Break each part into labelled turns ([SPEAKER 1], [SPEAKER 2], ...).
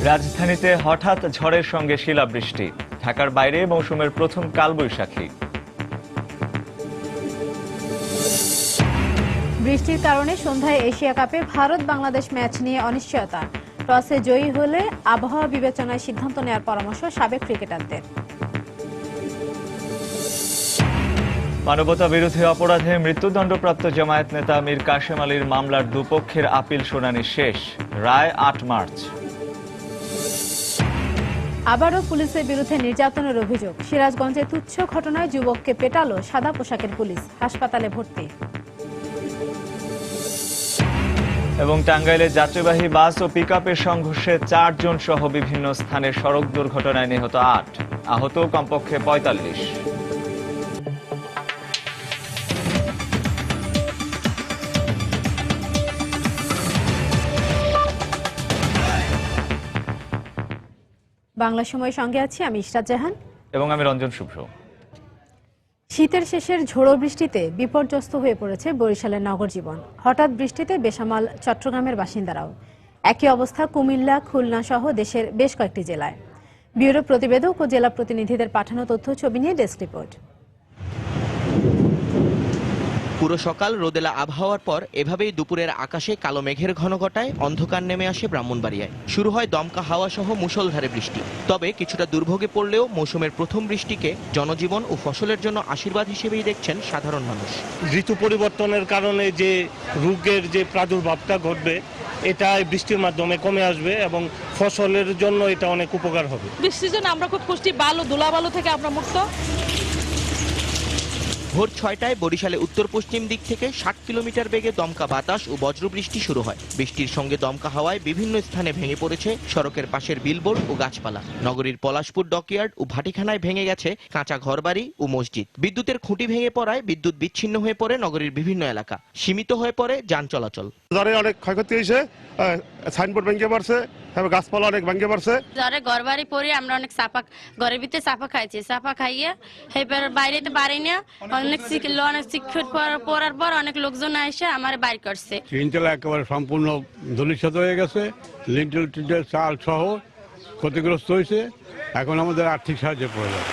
[SPEAKER 1] রাজধানীতে হঠাৎ ঝড়ের সঙ্গে শিলাবৃষ্টি, ঢাকার বাইরে মৌসুমের প্রথম কালবৈশাখী।
[SPEAKER 2] বৃষ্টির কারণে সন্ধ্যায় এশিয়া কাপে ভারত বাংলাদেশ ম্যাচ নিয়ে অনিশ্চয়তা। টসে জয়ী হলে আবহাওয়া বিবেচনায় সিদ্ধান্ত নেওয়ার পরামর্শ সাবেক ক্রিকেটারদের।
[SPEAKER 1] মানবতা বিরোধী অপরাধে মৃত্যুদণ্ডপ্রাপ্ত জামায়াত নেতা মীর কাশেম আলীর মামলার দুপক্ষের আপিল শুনানি শেষ, রায় ৮ মার্চ।
[SPEAKER 2] আবারও পুলিশের বিরুদ্ধে নির্যাতনের অভিযোগ। সিরাজগঞ্জে তুচ্ছ ঘটনায় যুবককে পেটালো সাদা পোশাকের পুলিশ, হাসপাতালে ভর্তি।
[SPEAKER 1] এবং টাঙ্গাইলে যাত্রীবাহী বাস ও পিকআপের সংঘর্ষে ৪ জন সহ বিভিন্ন স্থানে সড়ক দুর্ঘটনায় নিহত ৮, আহত কমপক্ষে ৪৫।
[SPEAKER 2] বাংলা সময় সঙ্গে আছি আমি ইশরাত জাহান
[SPEAKER 1] এবং আমি রঞ্জন শুভ্র।
[SPEAKER 2] শীতের শেষের ঝোড়ো বৃষ্টিতে বিপর্যস্ত হয়ে পড়েছে বরিশালের নগর জীবন। হঠাৎ বৃষ্টিতে বেসামাল চট্টগ্রামের বাসিন্দারাও। একই অবস্থা কুমিল্লা, খুলনা সহ দেশের বেশ কয়েকটি জেলায়। ব্যুরো প্রতিবেদক ও জেলা প্রতিনিধিদের পাঠানো তথ্য ছবি নিয়ে ডেস্ক রিপোর্ট।
[SPEAKER 3] পুরো সকাল রোদেলা আবহাওয়ার পর এভাবেই দুপুরের আকাশে কালো মেঘের ঘনঘটায় অন্ধকার নেমে আসে ব্রাহ্মণবাড়িয়ায়। শুরু হয় দমকা হাওয়া সহ মুষলধারে বৃষ্টি। তবে কিছুটা দুর্ভোগে পড়লেও মৌসুমের প্রথম বৃষ্টিকে জনজীবন ও ফসলের জন্য আশীর্বাদ হিসেবেই দেখছেন সাধারণ মানুষ।
[SPEAKER 4] ঋতু পরিবর্তনের কারণে যে রোগের যে প্রাদুর্ভাবটা ঘটবে এটা বৃষ্টির মাধ্যমে কমে আসবে এবং ফসলের জন্য এটা অনেক উপকার হবে।
[SPEAKER 5] বৃষ্টির জন্য আমরা খুব খুশি, বালু ধুলাবালু থেকে আমরা মুক্ত।
[SPEAKER 3] ভোর ৬টায় বরিশালে উত্তর পশ্চিম দিক থেকে ৬০ কিলোমিটার বেগে দমকা বাতাস ও বজ্রবৃষ্টি শুরু হয়। বৃষ্টির সঙ্গে দমকা হাওয়ায় বিভিন্ন স্থানে ভেঙে পড়েছে সড়কের পাশের বিলবোর্ড ও গাছপালা। নগরীর পলাশপুর ডকইয়ার্ড ও ভাটিখানায় ভেঙে গেছে কাঁচা ঘরবাড়ি ও মসজিদ। বিদ্যুতের খুঁটি ভেঙে পড়ায় বিদ্যুৎ বিচ্ছিন্ন হয়ে পড়ে নগরীর বিভিন্ন এলাকা। সীমিত হয়ে পড়ে যান চলাচল।
[SPEAKER 6] অনেক ক্ষয়ক্ষতি হয়েছে, সাইনবোর্ড ভেঙে পড়ছে, গাছপালা অনেক ভেঙে পড়ছে।
[SPEAKER 7] জ্বরে ঘর বাড়ি পড়ে আমরা অনেক চাপা, ঘরের ভিতরে চাপা খাইছি। চাপা খাইয়ে এবার বাইরে তো পারি না, অনেক শিক্ষিত পড়ার পর অনেক লোকজন এসে আমার বাইর করছে।
[SPEAKER 8] তিনতলা একেবারে সম্পূর্ণ ধূলিসাৎ হয়ে গেছে, লিন্টেল টিন্টেল চাল সহ ক্ষতিগ্রস্ত হয়েছে। এখন আমাদের আর্থিক সাহায্যের প্রয়োজন।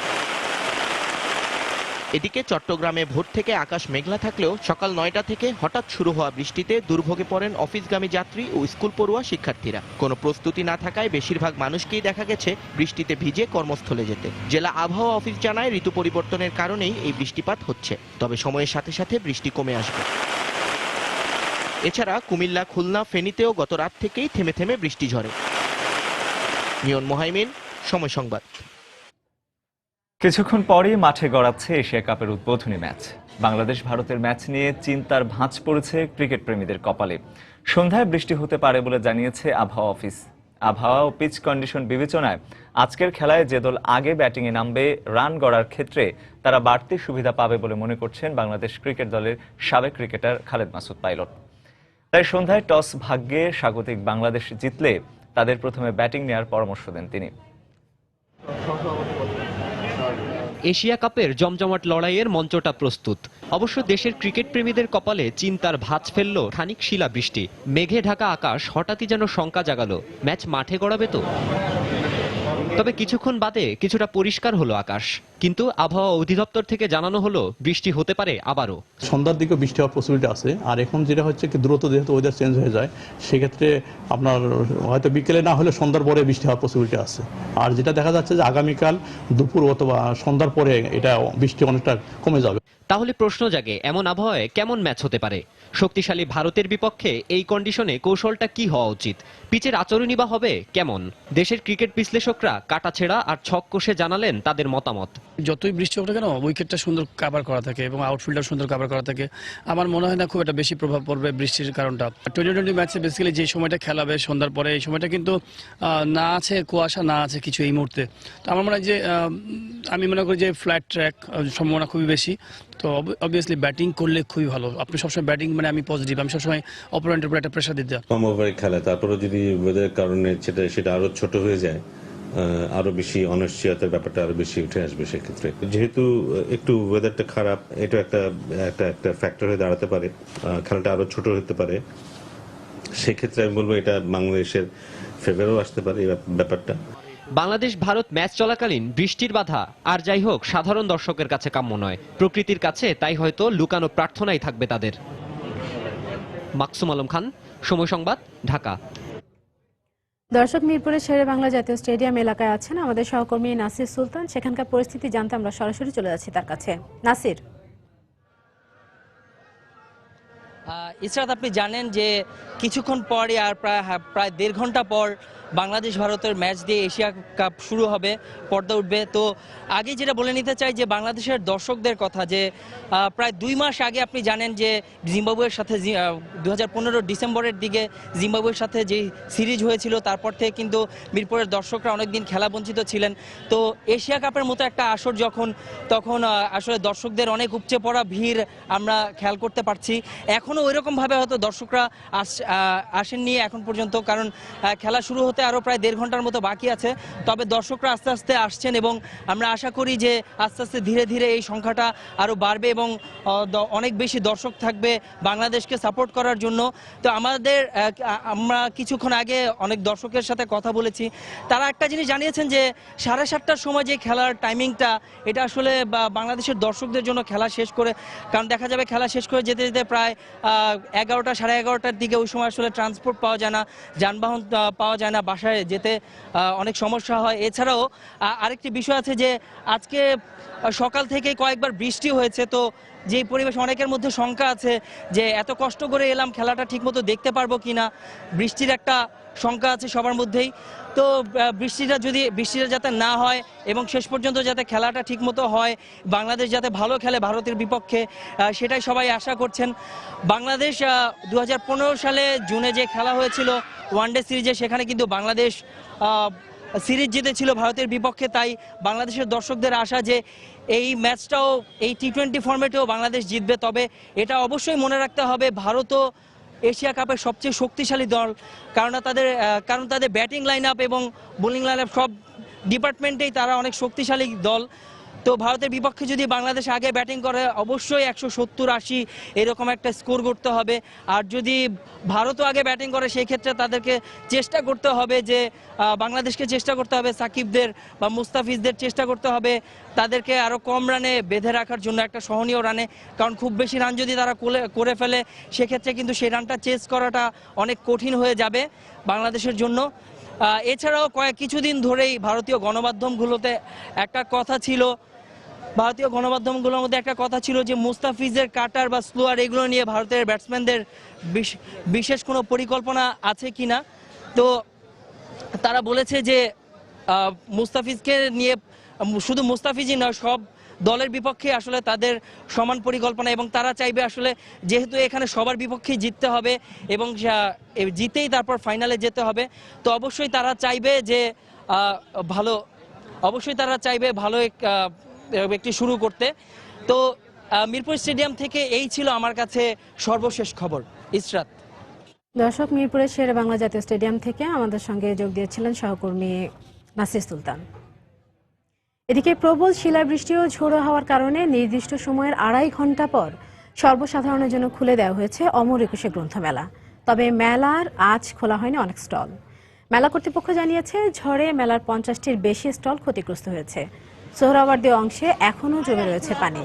[SPEAKER 3] এদিকে চট্টগ্রামে ভোর থেকে আকাশ মেঘলা থাকলেও সকাল ৯টা থেকে হঠাৎ শুরু হওয়া বৃষ্টিতে দুর্ভোগে পড়েন অফিসগামী যাত্রী ও স্কুল পড়ুয়া শিক্ষার্থীরা। কোনো প্রস্তুতি না থাকায় বেশিরভাগ মানুষকেই দেখা গেছে বৃষ্টিতে ভিজে কর্মস্থলে যেতে। জেলা আবহাওয়া অফিস জানায় ঋতু পরিবর্তনের কারণেই এই বৃষ্টিপাত হচ্ছে, তবে সময়ের সাথে সাথে বৃষ্টি কমে আসবে। এছাড়া কুমিল্লা, খুলনা, ফেনীতেও গত রাত থেকেই থেমে থেমে বৃষ্টি ঝরে। মিয়ন মোহাইমিন, সময় সংবাদ।
[SPEAKER 1] কিছুক্ষণ পরই মাঠে গড়াচ্ছে এশিয়া কাপের উদ্বোধনী ম্যাচ। বাংলাদেশ ভারতের ম্যাচ নিয়ে চিন্তার ভাঁজ পড়েছে ক্রিকেট প্রেমীদের কপালে। সন্ধ্যায় বৃষ্টি হতে পারে বলে জানিয়েছে আবহাওয়া অফিস। আবহাওয়া ও পিচ কন্ডিশন বিবেচনায় আজকের খেলায় যে দল আগে ব্যাটিংয়ে নামবে রান গড়ার ক্ষেত্রে তারা বাড়তি সুবিধা পাবে বলে মনে করছেন বাংলাদেশ ক্রিকেট দলের সাবেক ক্রিকেটার খালেদ মাসুদ পাইলট। তাই সন্ধ্যায় টস ভাগ্যে স্বাগতিক বাংলাদেশ জিতলে তাদের প্রথমে ব্যাটিং নেওয়ার পরামর্শ দেন তিনি।
[SPEAKER 9] এশিয়া কাপের জমজমাট লড়াইয়ের মঞ্চটা প্রস্তুত। অবশ্য দেশের ক্রিকেট প্রেমীদের কপালে চিন্তার ভাঁজ ফেলল খানিক শিলাবৃষ্টি। মেঘে ঢাকা আকাশ হঠাৎই যেন শঙ্কা জাগালো, ম্যাচ মাঠে গড়াবে তো? তবে কিছুক্ষণ বাদে কিছুটা পরিষ্কার হলো আকাশ, কিন্তু আবহাওয়া অধিদপ্তর থেকে জানানো হলো বৃষ্টি হতে পারে আবারও।
[SPEAKER 10] সন্ধ্যার দিকে বৃষ্টি হওয়ার পসিবিলিটি আছে। আর এখন যেটা হচ্ছে কি দ্রুত যেহেতু ওয়েদার চেঞ্জ হয়ে যায়, সেক্ষেত্রে আপনার হয়তো বিকেলে না হলে সন্ধ্যার পরে বৃষ্টি হওয়ার পসিবিলিটি আছে। আর যেটা দেখা যাচ্ছে যে আগামীকাল দুপুর অথবা সন্ধ্যার পরে এটা বৃষ্টি অনেকটা কমে যাবে।
[SPEAKER 9] তাহলে প্রশ্ন জাগে, এমন আবহাওয়ায় কেমন ম্যাচ হতে পারে? শক্তিশালী ভারতের বিপক্ষে এই কন্ডিশনে কৌশলটা কি হওয়া উচিত? পিচের আচরণই বা হবে কেমন? দেশের ক্রিকেট বিশ্লেষকরা কাটাছেড়া আর ছক কষে জানালেন তাদের মতামত।
[SPEAKER 11] যতই বৃষ্টি হোক না কেন উইকেটটা সুন্দর কাভার করা থাকে এবং আউটফিল্ডার সুন্দর কাভার করা থাকে। আমার মনে হয় না খুব একটা বেশি প্রভাব পড়বে বৃষ্টির কারণটা। টি-20 ম্যাচে বেসিক্যালি যে সময়টা খেলাবে সন্ধ্যার পরে, এই সময়টা কিন্তু না আছে কুয়াশা, না আছে কিছু এই মুহূর্তে। তো আমার মনে হয় যে আমি মনে করি যে ফ্ল্যাট ট্র্যাক সম্ভাবনা খুবই বেশি। তো অবভিয়াসলি ব্যাটিং করলে খুবই ভালো। আপনি সবসময় ব্যাটিং মানে আমি পজিটিভ, আমি সবসময় অপোনেন্টের উপর একটা প্রেশার দিতে।
[SPEAKER 12] কম ওভারে খেলা, তারপরে যদি ওয়েদারের কারণে সেটা আরো ছোট হয়ে যায়, আরো বেশি অনিশ্চয়তার ব্যাপারটা আরো বেশি উঠে আসবে। সেক্ষেত্রে যেহেতু একটু ওয়েদারটা খারাপ, এটা একটা ফ্যাক্টর হয়ে দাঁড়াতে পারে। খেলাটা আরো ছোট হতে পারে, সেক্ষেত্রে আমি বলবো এটা বাংলাদেশের ফেভারও আসতে পারে এই ব্যাপারটা।
[SPEAKER 9] বাংলাদেশ ভারত ম্যাচ চলাকালীন বৃষ্টির বাধা আর যাই হোক সাধারণ দর্শকের কাছে কাম্য নয়, প্রকৃতির কাছে তাই হয়তো লুকানো প্রার্থনাই থাকবে তাদের। মাকসুম আলম খান, সময় সংবাদ, ঢাকা।
[SPEAKER 2] দর্শক, মিরপুরের শেরে বাংলা জাতীয় স্টেডিয়াম এলাকায় আছেন আমাদের সহকর্মী নাসির সুলতান। সেখানকার পরিস্থিতি জানতে আমরা সরাসরি চলে যাচ্ছি তার কাছে। নাসির।
[SPEAKER 13] ইসরাত, আপনি জানেন যে কিছুক্ষণ পরই আর প্রায় 1.5 ঘন্টা পর বাংলাদেশ ভারতের ম্যাচ দিয়ে এশিয়া কাপ শুরু হবে, পর্দা উঠবে। তো আগে যেটা বলে নিতে চাই যে বাংলাদেশের দর্শকদের কথা, যে প্রায় 2 মাস আগে আপনি জানেন যে জিম্বাবুয়ের সাথে 2015 ডিসেম্বরের দিকে জিম্বাবুয়ের সাথে যে সিরিজ হয়েছিল, তারপর থেকে কিন্তু মিরপুরের দর্শকরা অনেকদিন খেলা বঞ্চিত ছিলেন। তো এশিয়া কাপের মতো একটা আসর তখন আসলে দর্শকদের অনেক উপচে পড়া ভিড় আমরা খেয়াল করতে পারছি। এখনও ওইরকমভাবে হয়তো দর্শকরা আসেননি এখন পর্যন্ত, কারণ খেলা শুরু হতে আরও প্রায় 1.5 ঘন্টার মতো বাকি আছে। তবে দর্শকরা আস্তে আস্তে আসছেন এবং আমরা আশা করি যে আস্তে আস্তে ধীরে ধীরে এই সংখ্যাটা আরও বাড়বে এবং অনেক বেশি দর্শক থাকবে বাংলাদেশকে সাপোর্ট করার জন্য। তো আমরা কিছুক্ষণ আগে অনেক দর্শকের সাথে কথা বলেছি, তারা একটা জিনিস জানিয়েছেন যে 7:30টার সময় যে খেলার টাইমিংটা, এটা আসলে বাংলাদেশের দর্শকদের জন্য খেলা শেষ করে, কারণ দেখা যাবে খেলা শেষ করে যেতে যেতে প্রায় 11টা, 11:30টার দিকে ওই সময় আসলে ট্রান্সপোর্ট পাওয়া যায় না, যানবাহন পাওয়া যায় না, বাসায় যেতে অনেক সমস্যা হয়। এছাড়াও আরেকটি বিষয় আছে যে আজকে সকাল থেকে কয়েকবার বৃষ্টি হয়েছে। তো যে পরিবেশ, অনেকের মধ্যে শঙ্কা আছে যে এত কষ্ট করে এলাম, খেলাটা ঠিকমতো দেখতে পারবো কিনা, বৃষ্টির একটা শঙ্কা আছে সবার মধ্যেই। তো বৃষ্টিটা যাতে না হয় এবং শেষ পর্যন্ত যাতে খেলাটা ঠিকমতো হয়, বাংলাদেশ যাতে ভালো খেলে ভারতের বিপক্ষে, সেটাই সবাই আশা করছেন। বাংলাদেশ 2015 সালে জুনে যে খেলা হয়েছিল ওয়ানডে সিরিজে, সেখানে কিন্তু বাংলাদেশ সিরিজ জিতেছিল ভারতের বিপক্ষে। তাই বাংলাদেশের দর্শকদের আশা যে এই ম্যাচটাও, এই টি20 ফরম্যাটেও বাংলাদেশ জিতবে। তবে এটা অবশ্যই মনে রাখতে হবে, ভারতও এশিয়া কাপের সবচেয়ে শক্তিশালী দল, কারণ তাদের ব্যাটিং লাইন আপ এবং বোলিং লাইন আপ সব ডিপার্টমেন্টেই তারা অনেক শক্তিশালী দল। তো ভারতের বিপক্ষে যদি বাংলাদেশ আগে ব্যাটিং করে, অবশ্যই 170-80 এরকম একটা স্কোর করতে হবে। আর যদি ভারতও আগে ব্যাটিং করে, সেই ক্ষেত্রে তাদেরকে চেষ্টা করতে হবে যে বাংলাদেশকে চেষ্টা করতে হবে, সাকিবদের বা মুস্তাফিজদের চেষ্টা করতে হবে তাদেরকে আরও কম রানে বেঁধে রাখার জন্য, একটা সহনীয় রানে। কারণ খুব বেশি রান যদি তারা করে ফেলে, সেক্ষেত্রে কিন্তু সেই রানটা চেস করাটা অনেক কঠিন হয়ে যাবে বাংলাদেশের জন্য। এছাড়াও কিছুদিন ধরেই ভারতীয় গণমাধ্যমগুলোতে একটা কথা ছিল, যে মুস্তাফিজের কাটার বা স্লোয়ার এগুলো নিয়ে ভারতের ব্যাটসম্যানদের বিশেষ কোনো পরিকল্পনা আছে কিনা। তো তারা বলেছে যে মুস্তাফিজকে নিয়ে, শুধু মুস্তাফিজই নয়, সব দলের বিপক্ষে আসলে তাদের সমান পরিকল্পনা, এবং তারা চাইবে আসলে, যেহেতু এখানে সবার বিপক্ষেই জিততে হবে এবং জিতেই তারপর ফাইনালে যেতে হবে, তো অবশ্যই তারা চাইবে যে ভালো একটি শুরু করতে। তো মিরপুর স্টেডিয়াম থেকে এই ছিল আমার কাছে সর্বশেষ খবর। ইসরাত।
[SPEAKER 2] দর্শক, মিরপুরের শেরে বাংলা জাতীয় স্টেডিয়াম থেকে আমাদের সঙ্গে যোগ দিয়েছিলেন সহকর্মী নাসির সুলতান। এদিকে প্রবল শিলাবৃষ্টি ও ঝোড়ো হওয়ার কারণে নির্দিষ্ট সময়ের 2.5 ঘন্টা পর সর্বসাধারণের জন্য খুলে দেওয়া হয়েছে অমর একুশে গ্রন্থমেলা। তবে মেলার আজ খোলা হয়নি অনেক স্টল। মেলা কর্তৃপক্ষ জানিয়েছে, ঝড়ে মেলার 50টির বেশি স্টল ক্ষতিগ্রস্ত হয়েছে। সোহরাওয়ার্দী অংশে এখনও জমে রয়েছে পানি।